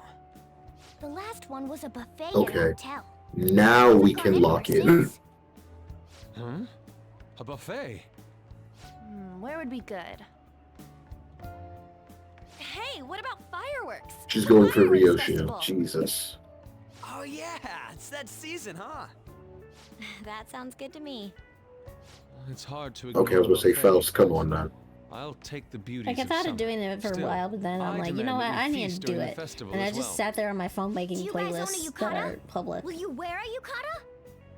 The last one was a buffet at a Okay. hotel. Now we Haven't can gone lock anywhere in. since. Huh? A buffet? Where would be good? Hey, what about fireworks? She's The going for fireworks Rio festival. Jesus. Oh yeah, it's that season, huh? That sounds good to me. It's hard to ignore Okay, I was gonna say buffet. Faust, come on now. I'll take the beauties Like I of thought summer. of doing it for a Still, while, but then I'm I like, you know demand what? that we I need feast to do during the it. festival And I as just well. sat there on my phone making Do you guys own a playlists that yukata? are public. Will you wear a yukata?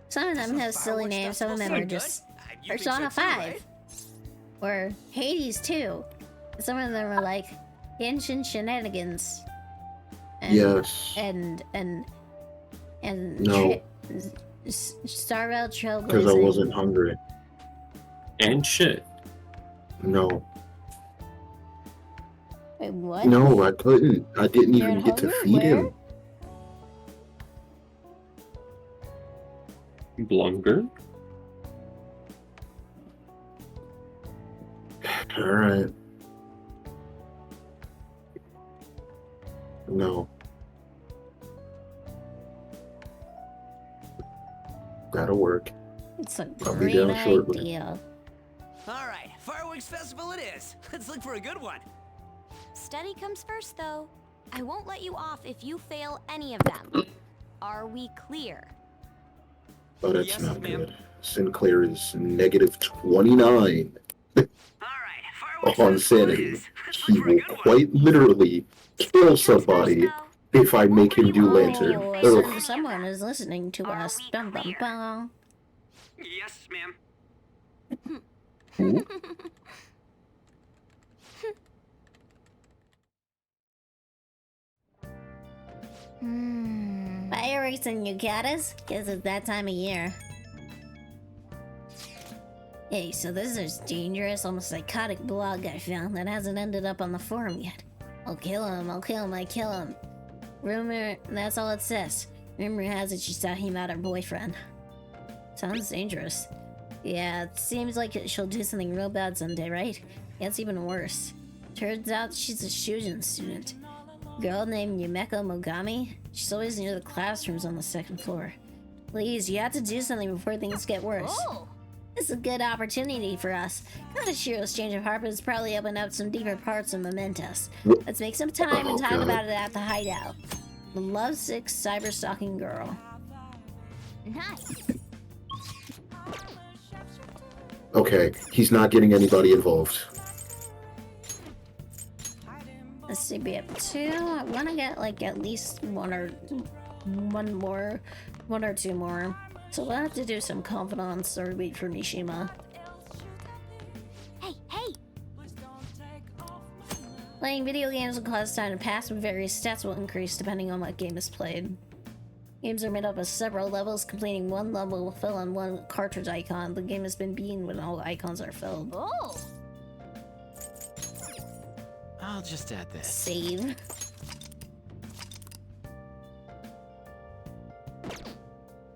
Some of them have silly fireworks names, some of them festival are so just You think Persona so too, 5 right? or Hades 2. Some of them are like Genshin Shenanigans. And, Yes. And No. Starvell Trailblazing. Because I wasn't hungry. And shit. No. Wait, what? No, I couldn't. I didn't You're even get to hungry? feed Where? him. Blunger? Alright. No. That'll work. It's a I'll be great down shortly. idea. All right, fireworks festival it is. Let's look for a good one. Study comes first, though. I won't let you off if you fail any of them. Are we clear? Oh, that's not good. Sinclair is negative 29. On sanity. He will quite literally kill somebody if I make him do lantern. Ugh. Someone is listening to us. Dum dum dum. Yes, ma'am. Who? Fireworks and yucatas? Guess it's that time of year. Hey, so this is dangerous, almost psychotic blog I found that hasn't ended up on the forum yet. I'll kill him, I kill him. Rumor, that's all it says. Rumor has it she's talking about her boyfriend. Sounds dangerous. Yeah, it seems like she'll do something real bad someday, right? Yeah, it's even worse. Turns out she's a Shujin student. Girl named Yumeko Mogami. She's always near the classrooms on the second floor. Please, you have to do something before things get worse. Oh! This is a good opportunity for us. Kanashiro's change of heart has probably opened up some deeper parts of Mementos. Let's make some time and talk about it at the hideout. The lovesick cyber-stalking girl. Nice. Okay, he's not getting anybody involved. Let's see, we have 2. I want to get like at least one or two more. So we'll have to do some confidants or wait for Mishima. Hey, hey! Playing video games will cause time to pass, but various stats will increase depending on what game is played. Games are made up of several levels. Completing one level will fill in one cartridge icon. The game has been beaten when all icons are filled. Oh! I'll just add this. Save.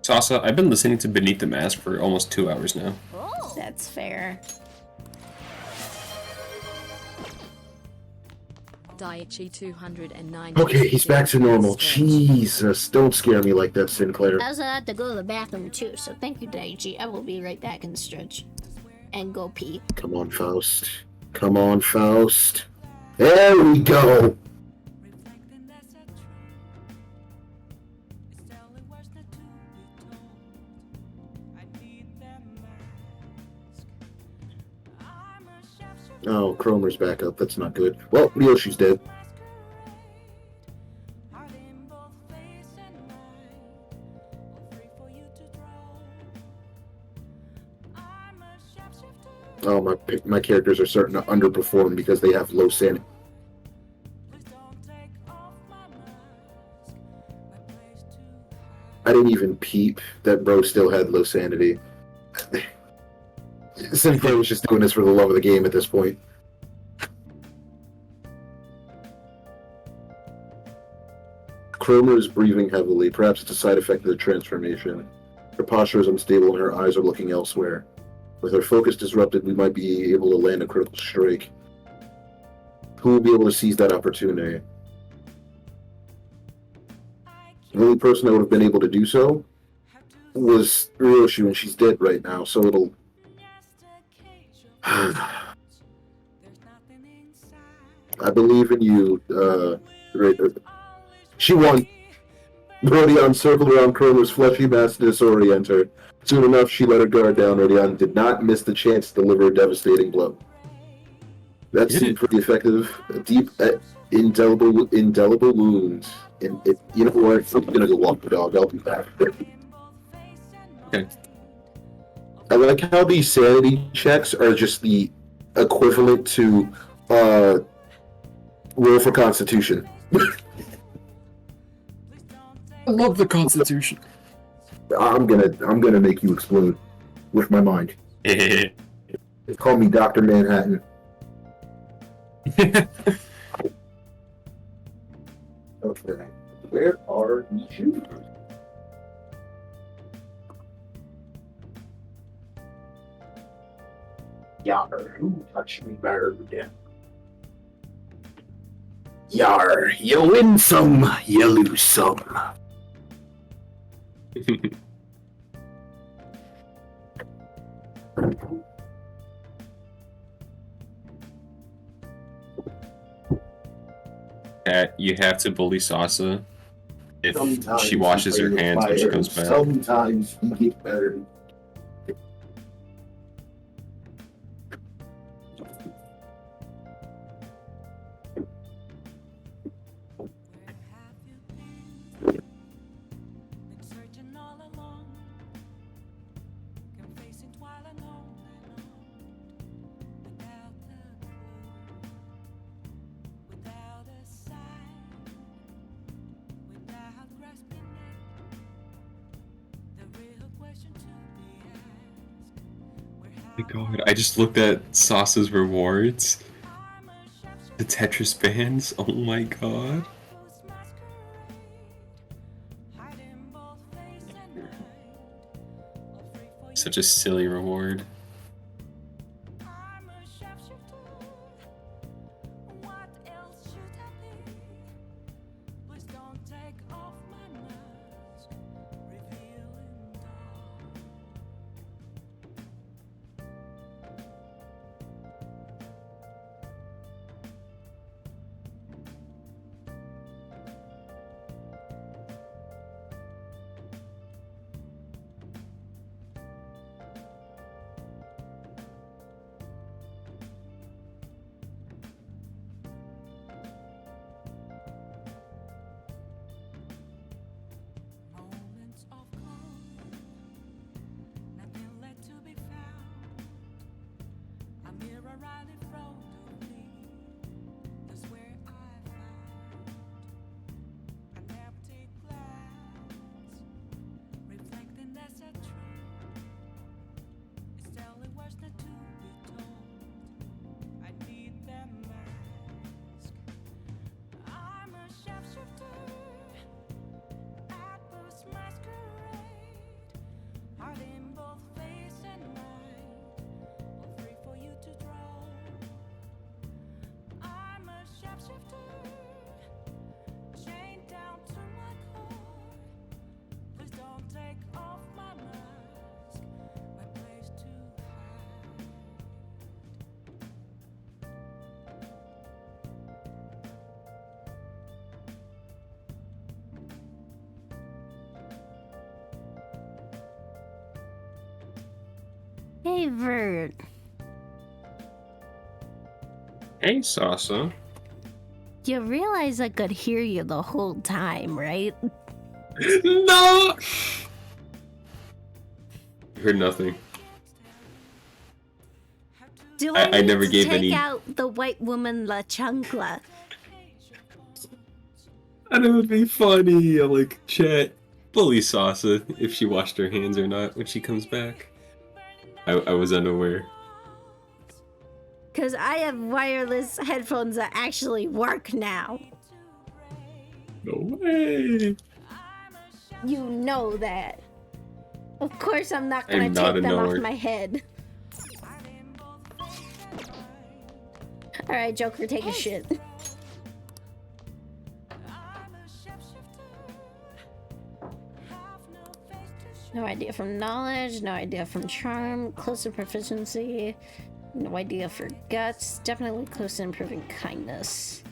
Sasa, I've been listening to Beneath the Mask for almost 2 hours now. Oh! That's fair. Daiichi 209. Okay, he's back to normal. Jesus, don't scare me like that, Sinclair. I also had to go to the bathroom too, so thank you, Daiichi. I will be right back in the stretch. And go pee. Come on, Faust. Come on, Faust. There we go! Oh, Cromer's back up. That's not good. Well, Yoshi's dead. Oh, my characters are starting to underperform because they have low sanity. I didn't even peep that bro still had low sanity. Sinclair was just doing this for the love of the game at this point. Cromer is breathing heavily. Perhaps it's a side effect of the transformation. Her posture is unstable and her eyes are looking elsewhere. With her focus disrupted, we might be able to land a critical strike. Who will be able to seize that opportunity? The only person that would have been able to do so was Ryoshu, and she's dead right now, so it'll... I believe in you, She won! Rodion circled around Cromer's fleshy mass to disorient her. Soon enough, she let her guard down. Rodion did not miss the chance to deliver a devastating blow. That seemed pretty effective. A deep, indelible wound. And you know what? I'm gonna go walk the dog. I'll be back. Okay. I like how these sanity checks are just the equivalent to roll for Constitution. I love the Constitution. I'm gonna make you explode with my mind. Call me Dr. Manhattan. Okay, where are the shoes? Yar, who touched me, bird? Yar, you win some, you lose some. Cat, you have to bully Sasa if Sometimes she washes you her play hands with when she fire, comes back. Sometimes you get better. My God, I just looked at Sasa's rewards. The Tetris bands. Oh my God. Such a silly reward. Hey, Vert. Hey, Sasa. You realize I could hear you the whole time, right? No! You heard nothing. Do I need never to gave take any. out the white woman La Chancla? And it would be funny. I'm like, chat, bully Sasa if she washed her hands or not when she comes back. I was unaware. Because I have wireless headphones that actually work now. No way. You know that. Of course I'm not I'm gonna not take a them off knower. my head. Alright, Joker, take a shit. No idea from knowledge, no idea from charm, close to proficiency, no idea for guts, definitely close to improving kindness.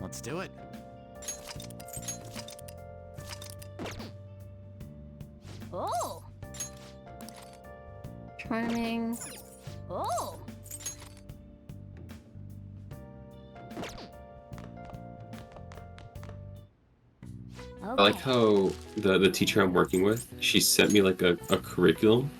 Let's do it. Oh! Charming. Oh! I like how the teacher I'm working with, she sent me like a curriculum.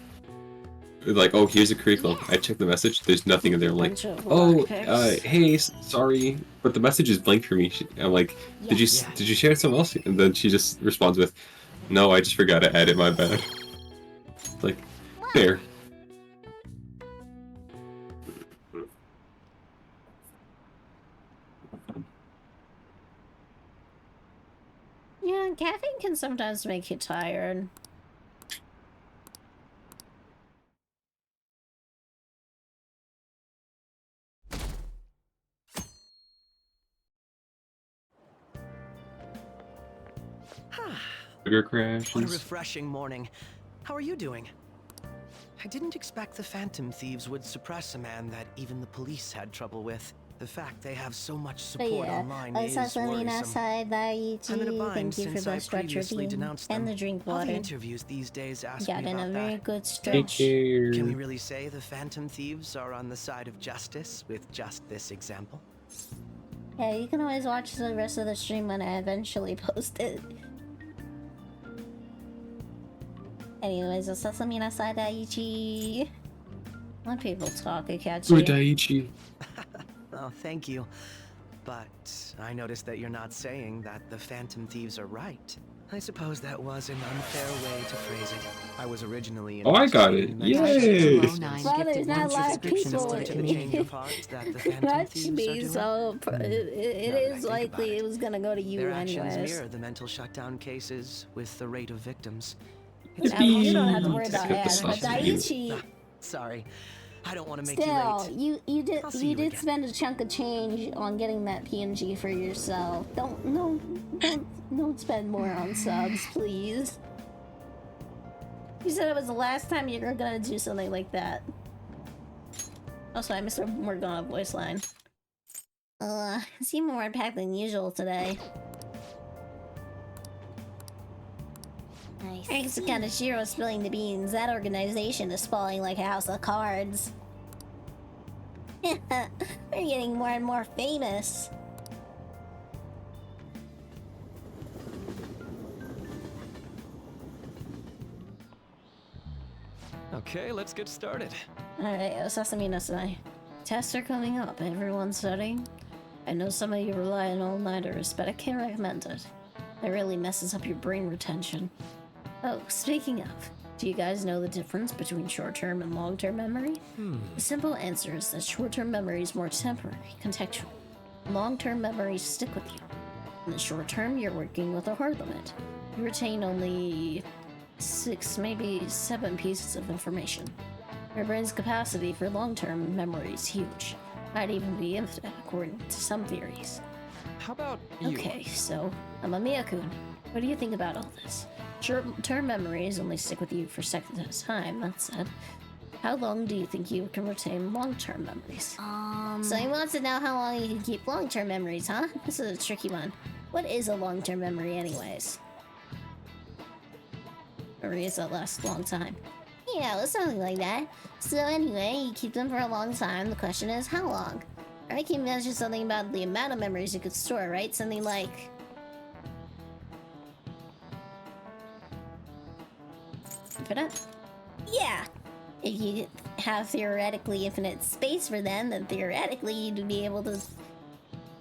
Like, oh, here's a curriculum. I checked the message. There's nothing in there. I'm like, Bunch of oh, lockpicks. hey, sorry, but the message is blank for me. I'm like, did you share it somewhere else? And then she just responds with, no, I just forgot to add it. My bad. Like, fair. Yeah, caffeine can sometimes make you tired. Sugar What a crashes. refreshing morning. How are you doing? I didn't expect the Phantom Thieves would suppress a man that even the police had trouble with. The fact they have so much But support yeah, online is Sasa worrisome. Lunafey, I'm in a bind thank you for since the I structure previously team denounced and them. the drink All the water. interviews these days ask Got me in a about very that. good Still, stretch. can we really say the Phantom Thieves are on the side of justice with just this example? Yeah, you can always watch the rest of the stream when I eventually post it. Anyways, Sasa Lunafey. When people talk, I catch you. Daichi. Oh, thank you. But I noticed that you're not saying that the Phantom Thieves are right. I suppose that was an unfair way to phrase it. I was originally Oh, I got it. Yay! Well, there's not a lot of people similar to the change of heart that the Phantom watch Thieves are me, doing. so it is likely it was gonna go to you Their actions anyways. mirror the mental shutdown cases with the rate of victims. You don't have to worry about that, but Daichi... Sorry, I don't want to make Still, you late. you did I'll see you did again. spend a chunk of change on getting that PNG for yourself. Don't spend more on subs, please. You said it was the last time you were gonna do something like that. Also, I missed a Morgana voice line. I seem more packed than usual today. Thanks to Kaneshiro spilling the beans, that organization is falling like a house of cards. We're getting more and more famous. Okay, let's get started. Alright, Sasa Lunafey. Tests are coming up. Everyone's studying. I know some of you rely on all-nighters, but I can't recommend it. It really messes up your brain retention. Oh, speaking of, do you guys know the difference between short-term and long-term memory? The simple answer is that short-term memory is more temporary, contextual. Long-term memories stick with you. In the short term, you're working with a hard limit. You retain only 6, maybe 7 pieces of information. Your brain's capacity for long-term memory is huge. Might even be infinite, according to some theories. How about you? Okay, so, Amamiya-kun, what do you think about all this? Short-term memories only stick with you for seconds at a time, that said. How long do you think you can retain long-term memories? So he wants to know how long you can keep long-term memories, huh? This is a tricky one. What is a long-term memory anyways? Memories that last a long time. Yeah, it was something like that. So anyway, you keep them for a long time. The question is, how long? I can mention something about the amount of memories you could store, right? Something like... infinite? Yeah! If you have theoretically infinite space for them, then theoretically you'd be able to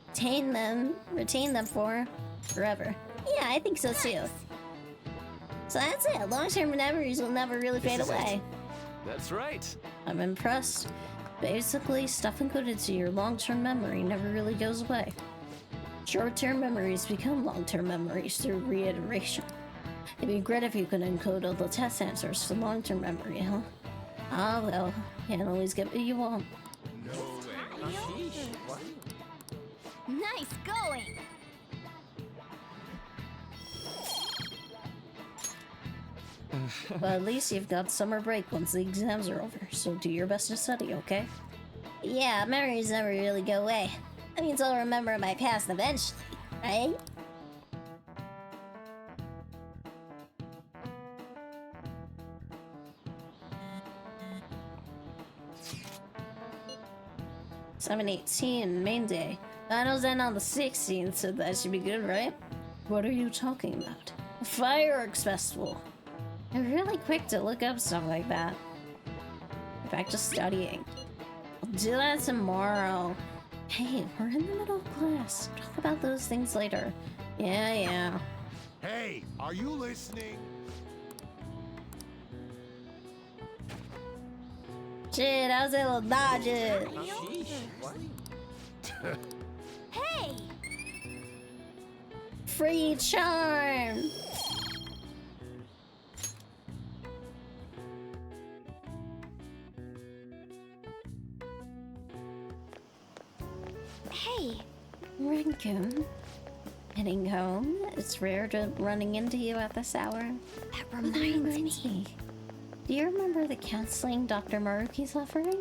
retain them for forever. Yeah, I think so too. So that's it. Long-term memories will never really fade away. That's right. I'm impressed. Basically, stuff encoded to your long-term memory never really goes away. Short-term memories become long-term memories through reiteration. It'd be great if you could encode all the test answers to long-term memory, huh? Ah, well, can't always get what you want. Nice going! Well, at least you've got summer break once the exams are over, so do your best to study, okay? Yeah, memories never really go away. That means I'll remember my past eventually, right? (7/18) main day. Finals end on the 16th, so that should be good, right? What are you talking about? A fireworks festival. They're really quick to look up stuff like that. Back to studying. I'll do that tomorrow. Hey, we're in the middle of class. Talk about those things later. Yeah. Hey, are you listening? Shit, I was able to dodge it. Hey! free charm! Hey, Raccoon. Heading home? It's rare to running into you at this hour. That reminds me. Do you remember the counseling Dr. Maruki's offering?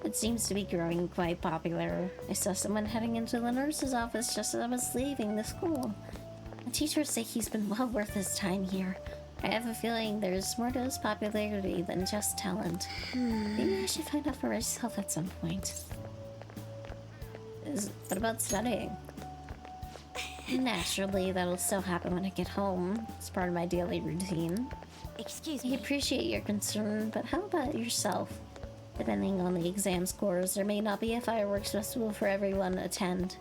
It seems to be growing quite popular. I saw someone heading into the nurse's office just as I was leaving the school. The teachers say he's been well worth his time here. I have a feeling there's more to his popularity than just talent. Maybe I should find out for myself at some point. What about studying? Naturally, that'll still happen when I get home. It's part of my daily routine. Excuse me. I appreciate your concern, but how about yourself? Depending on the exam scores, there may not be a fireworks festival for everyone to attend.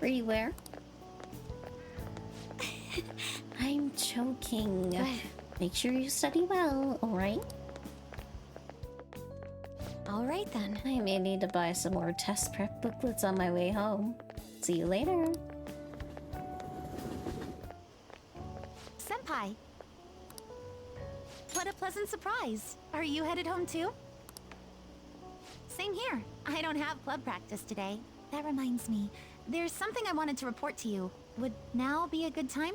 Are you where? I'm joking. Make sure you study well, alright? Alright then. I may need to buy some more test prep booklets on my way home. See you later. Senpai! What a pleasant surprise. Are you headed home too? Same here. I don't have club practice today. That reminds me, there's something I wanted to report to you. Would now be a good time?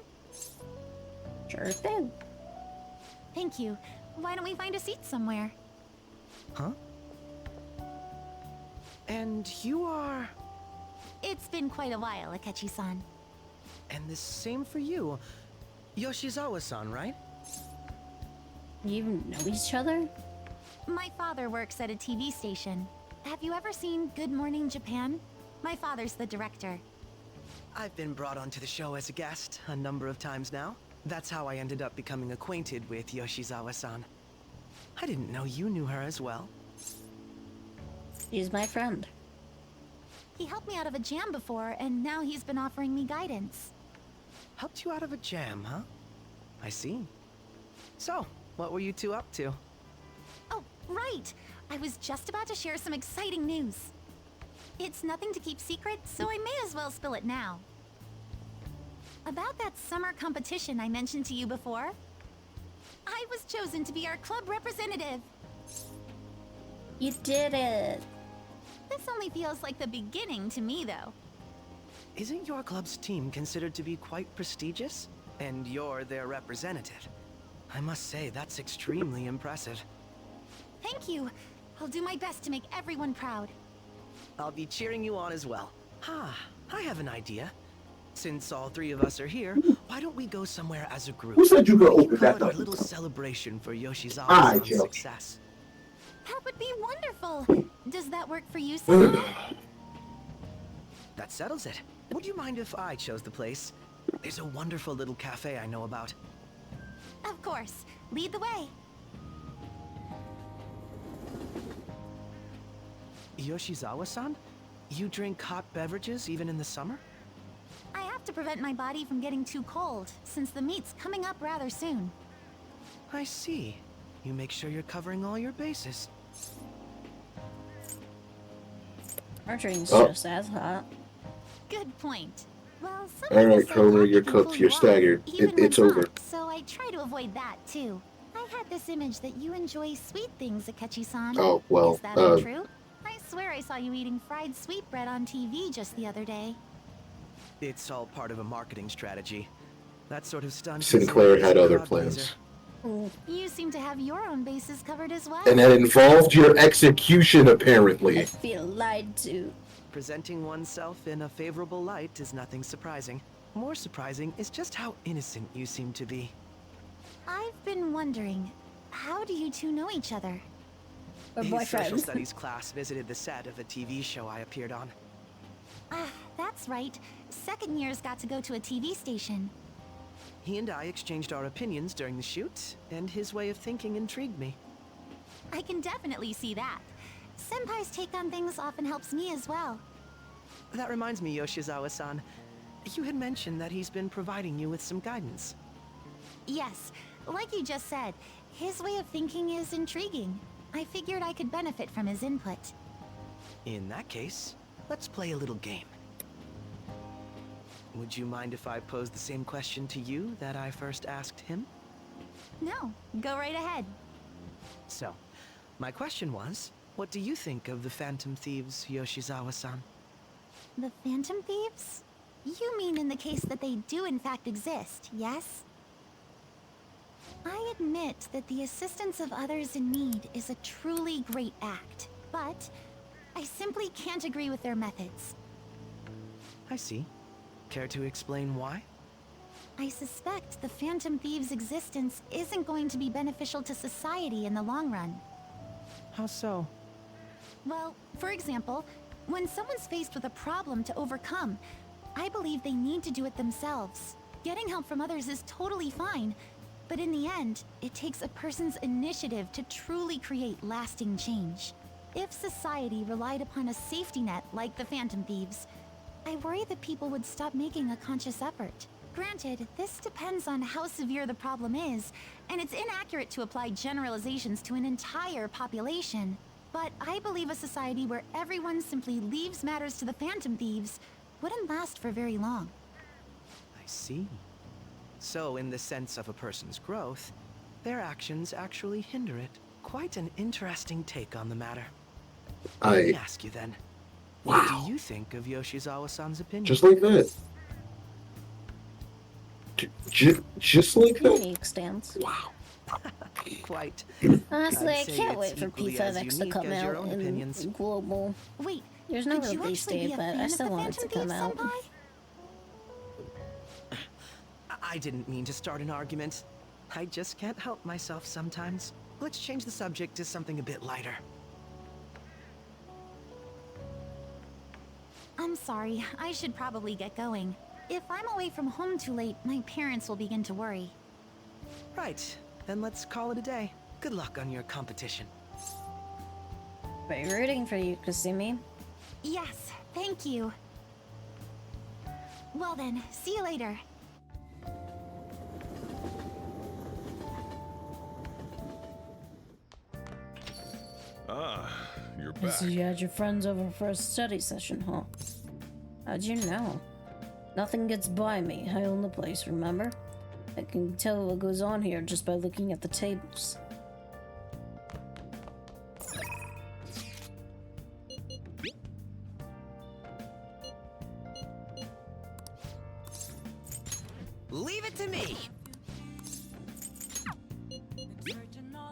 Sure thing. Thank you. Why don't we find a seat somewhere? Huh? And you are... It's been quite a while, Akechi-san. And the same for you. Yoshizawa-san, right? You know each other? My father works at a TV station. Have you ever seen Good Morning Japan? My father's the director. I've been brought onto the show as a guest a number of times now. That's how I ended up becoming acquainted with Yoshizawa-san. I didn't know you knew her as well. She's my friend. He helped me out of a jam before, and now he's been offering me guidance. Helped you out of a jam, huh? I see. So, what were you two up to? Oh, right! I was just about to share some exciting news. It's nothing to keep secret, so I may as well spill it now. About that summer competition I mentioned to you before, I was chosen to be our club representative. You did it! This only feels like the beginning to me, though. Isn't your club's team considered to be quite prestigious? And you're their representative. I must say, that's extremely impressive. Thank you. I'll do my best to make everyone proud. I'll be cheering you on as well. I have an idea. Since all three of us are here, why don't we go somewhere as a group? Who said you could We open can that call it up? our little celebration for Yoshizawa's Joe. success. That would be wonderful. Does that work for you, Senpai? That settles it. Would you mind if I chose the place? There's a wonderful little cafe I know about. Of course. Lead the way. Yoshizawa-san? You drink hot beverages even in the summer? I have to prevent my body from getting too cold, since the meet's coming up rather soon. I see. You make sure you're covering all your bases. Our drink's just as hot. Good point. Well, some All right, people say Cromer, hot you're can cooked. cool You're you off, staggered. even when It's over. hot, so I try to avoid that, too. I had this image that you enjoy sweet things, Akechi-san. Oh, well, Is that untrue? I swear I saw you eating fried sweetbread on TV just the other day. It's all part of a marketing strategy. That sort of stunt. Sinclair had other crowd plans. pleaser. You seem to have your own bases covered as well. And that involved your execution, apparently. I feel lied to. Presenting oneself in a favorable light is nothing surprising. More surprising is just how innocent you seem to be. I've been wondering, how do you two know each other? We're A social boyfriends. studies class visited the set of a TV show I appeared on. Ah, that's right. Second years got to go to a TV station. He and I exchanged our opinions during the shoot, and his way of thinking intrigued me. I can definitely see that. Senpai's take on things often helps me as well. That reminds me, Yoshizawa-san. You had mentioned that he's been providing you with some guidance. Yes, like you just said, his way of thinking is intriguing. I figured I could benefit from his input. In that case, let's play a little game. Would you mind if I posed the same question to you that I first asked him? No, go right ahead. So, my question was, what do you think of the Phantom Thieves, Yoshizawa-san? The Phantom Thieves? You mean in the case that they do in fact exist, yes? I admit that the assistance of others in need is a truly great act, but I simply can't agree with their methods. I see. Care to explain why? I suspect the Phantom Thieves' existence isn't going to be beneficial to society in the long run. How so? Well, for example, when someone's faced with a problem to overcome, I believe they need to do it themselves. Getting help from others is totally fine, but in the end, it takes a person's initiative to truly create lasting change. If society relied upon a safety net like the Phantom Thieves, I worry that people would stop making a conscious effort. Granted, this depends on how severe the problem is, and it's inaccurate to apply generalizations to an entire population. But I believe a society where everyone simply leaves matters to the Phantom Thieves wouldn't last for very long. I see. So, in the sense of a person's growth, their actions actually hinder it. Quite an interesting take on the matter. Let me ask you then. What do you think of Yoshizawa-san's opinion? Just like that. Just like that. Unique stance. Wow. Quite. Honestly, I I'd say can't it's wait for equally as p5x to unique come as your out own in opinions. global. Wait, There's no could you release actually be date, a but fan I of still the want it to Phantom come Thieves, out. Senpai? I didn't mean to start an argument. I just can't help myself sometimes. Let's change the subject to something a bit lighter. I'm sorry, I should probably get going. If I'm away from home too late, my parents will begin to worry. Right, then let's call it a day. Good luck on your competition. Are you rooting for you, Kasumi? Yes, thank you. Well then, see you later. Ah, you're I back. see you had your friends over for a study session, huh? How'd you know? Nothing gets by me. I own the place, remember? I can tell what goes on here just by looking at the tables. Leave it to me!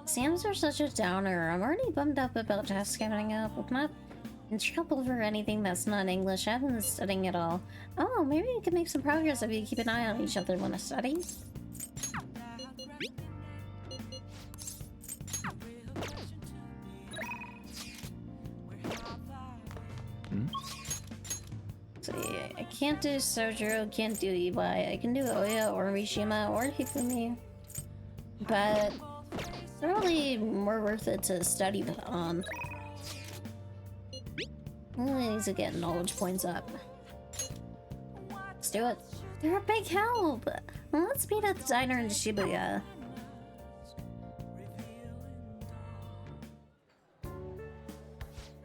Exams are such a downer. I'm already bummed up about tests coming up. I'm not in trouble for anything that's not English. I haven't been studying at all. Oh, maybe we can make some progress if we keep an eye on each other when I study. See, I can't do Sojiro, can't do Iwai. I can do Oya or Mishima or Hifumi. But it's probably more worth it to study on. Only needs to get knowledge points up. Let's do it. They're a big help. Well, let's meet at the diner in Shibuya.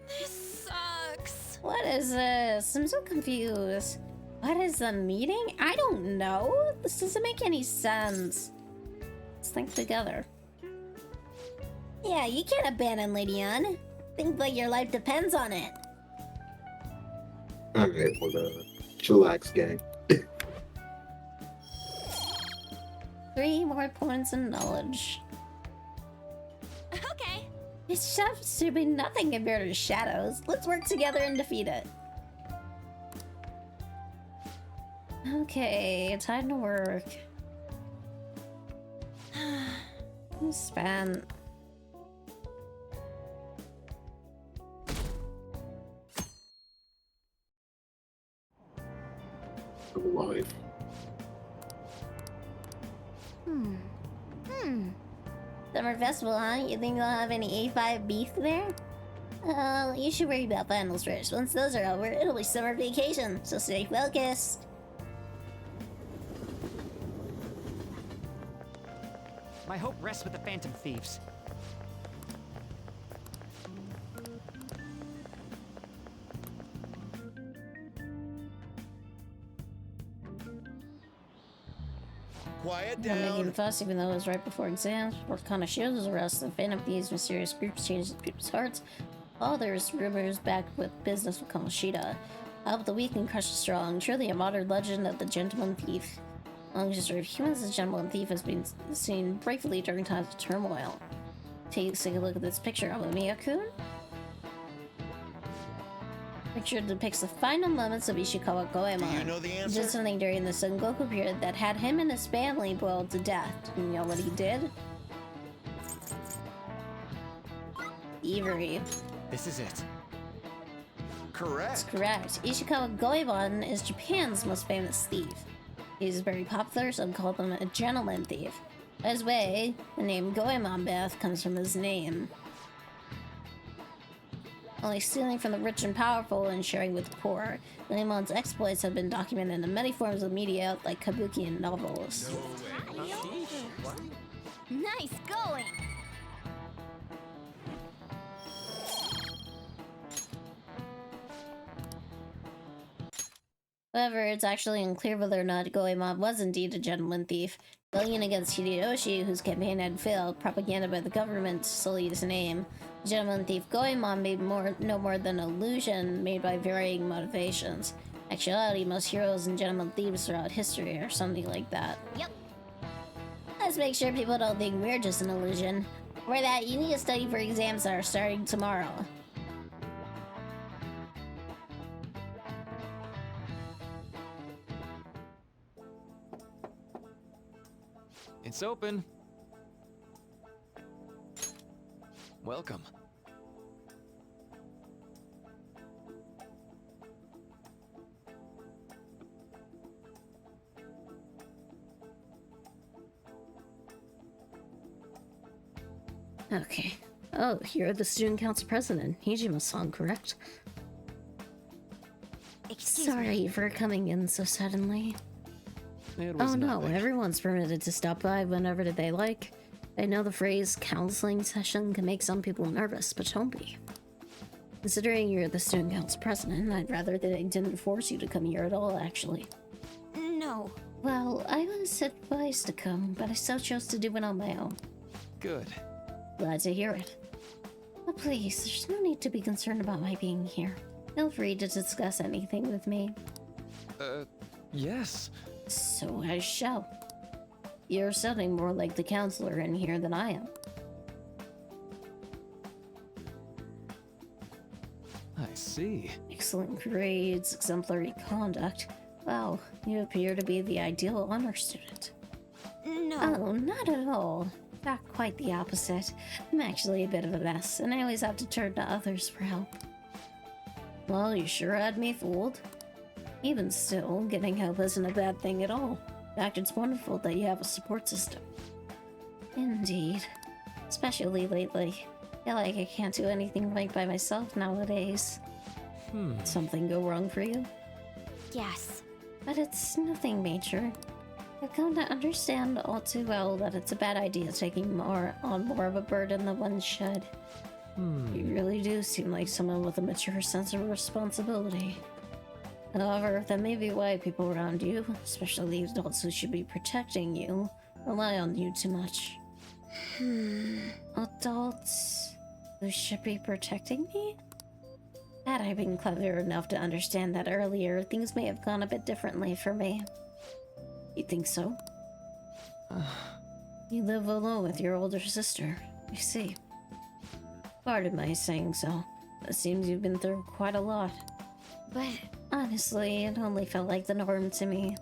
This sucks. What is this? I'm so confused. What is the meeting? I don't know. This doesn't make any sense. Let's think together. Yeah, you can't abandon Lady Ann. Think like your life depends on it. Alright, well, chillax, gang. 3 more points in knowledge. Okay. It's just to be nothing compared to shadows. Let's work together and defeat it. Okay, time to work. I'm spent. Alive. Summer festival, huh? You think they'll have any A5 beef there? You should worry about finals first. Once those are over, it'll be summer vacation, so stay focused. My hope rests with the Phantom Thieves. Quiet They're down. making a fuss even though it was right before exams. Before Kanashiro's arrest, the Phantom Thieves' mysterious groups changed people's hearts. All there's rumors back with business with Kamoshida. Help the weak and crush the strong. Truly a modern legend of the Gentleman Thief. Among history of humans, the Gentleman Thief has been seen bravely during times of turmoil. Take a look at this picture of Miyakun. Picture depicts the final moments of Ishikawa Goemon. Do you know the He answer? did something during the Sengoku period that had him and his family boiled to death. You know what he did? Thievery. This is it. Correct. That's correct. Ishikawa Goemon is Japan's most famous thief. He's very popular, some call him a gentleman thief. By his way, the name Goemon Bath comes from his name. Only stealing from the rich and powerful and sharing with the poor. Goemon's exploits have been documented in many forms of media like kabuki and novels. Nice going! However, it's actually unclear whether or not Goemon was indeed a gentleman thief. Going in against Hideyoshi, whose campaign had failed, propaganda by the government sullied his name. The gentleman thief Goemon made no more than an illusion made by varying motivations. Actuality, most heroes and gentleman thieves throughout history are something like that. Yep. Let's make sure people don't think we're just an illusion. For that, you need to study for exams that are starting tomorrow. It's open. Welcome. Okay. Oh, you're the student council president, Hijima-san, correct? Sorry for coming in so suddenly. Oh no, everyone's permitted to stop by whenever they like. I know the phrase counseling session can make some people nervous, but don't be. Considering you're the student council president, I'd rather that I didn't force you to come here at all, actually. No. Well, I was advised to come, but I still chose to do it on my own. Good. Glad to hear it. But please, there's no need to be concerned about my being here. Feel free to discuss anything with me. Yes. So I shall. You're sounding more like the counselor in here than I am. I see. Excellent grades, exemplary conduct. Wow, you appear to be the ideal honor student. No. Oh, not at all. In fact, quite the opposite. I'm actually a bit of a mess, and I always have to turn to others for help. Well, you sure had me fooled. Even still, getting help isn't a bad thing at all. In fact, it's wonderful that you have a support system. Indeed. Especially lately. I feel like I can't do anything right by myself nowadays. Did something go wrong for you? Yes. But it's nothing major. I've come to understand all too well that it's a bad idea taking on more of a burden than one should. You really do seem like someone with a mature sense of responsibility. However, that may be why people around you, especially the adults who should be protecting you, rely on you too much. Adults who should be protecting me? Had I been clever enough to understand that earlier, things may have gone a bit differently for me. You think so? You live alone with your older sister, I see. Pardon my saying so. It seems you've been through quite a lot. But honestly, it only felt like the norm to me.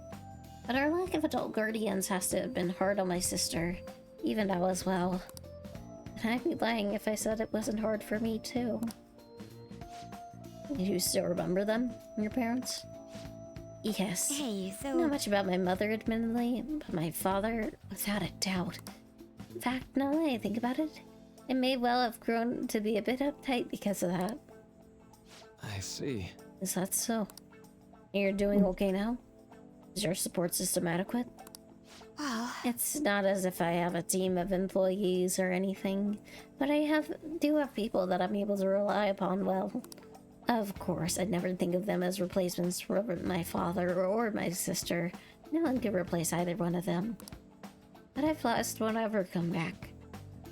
But our lack of adult guardians has to have been hard on my sister, even now as well. And I'd be lying if I said it wasn't hard for me too. Do you still remember them, your parents? Yes. Hey, so... Not much about my mother, admittedly, but my father, without a doubt. In fact, now that I think about it, I may well have grown to be a bit uptight because of that. I see. Is that so? You're doing okay now? Is your support system adequate? Well... It's not as if I have a team of employees or anything, but I do have people that I'm able to rely upon well. Of course, I'd never think of them as replacements for my father or my sister, No one can replace either one of them. But I've lost won't ever come back.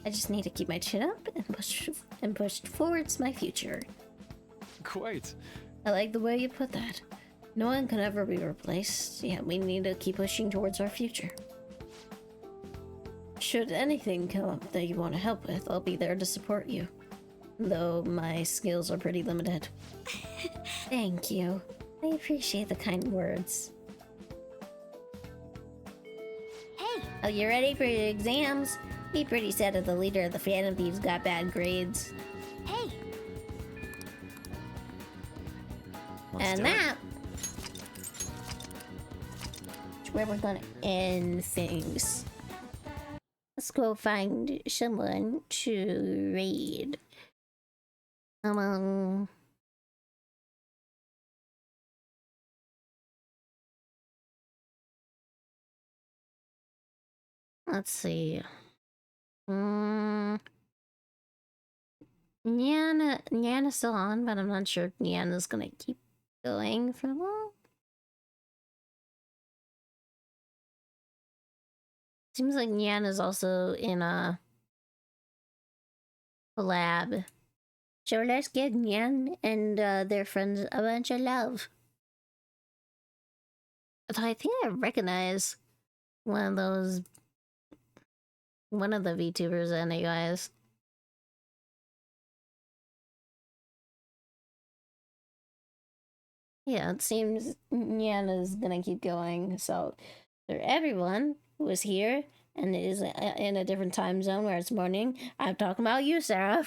I just need to keep my chin up and push towards my future. Quite. I like the way you put that. No one can ever be replaced. Yeah, we need to keep pushing towards our future. Should anything come up that you want to help with, I'll be there to support you. Though my skills are pretty limited. Thank you. I appreciate the kind words. Hey! Oh, you ready for your exams? Be pretty sad if the leader of the Phantom Thieves got bad grades. Hey! And that is where we're gonna end things. Let's go find someone to raid. Let's see. Nyanna's still on, but I'm not sure if Nyanna's gonna keep going for long. Seems like Nyanna's also in a collab. So let's give Nyan and their friends a bunch of love. I think I recognize one of the VTubers in it, guys. Yeah, it seems Nyan is gonna keep going. So, for everyone who is here and is in a different time zone where it's morning, I'm talking about you, Sarah.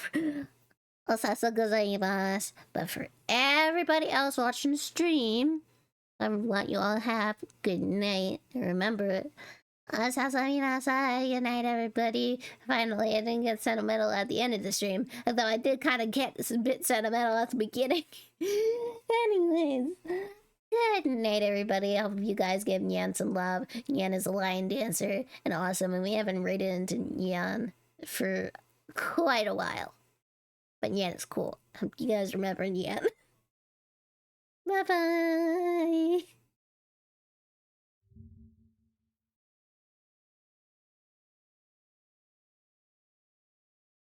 Sasa gozaimasu. But for everybody else watching the stream, I want you all to have a good night. And remember, Sasa Lunafey, good night, everybody. Finally, I didn't get sentimental at the end of the stream, although I did kind of get a bit sentimental at the beginning. Anyways, good night, everybody. I hope you guys give Nyan some love. Nyan is a lion dancer and awesome, and we haven't raided into Nyan for quite a while. But Nyan is cool. Hope you guys remember Nyan. Bye-bye.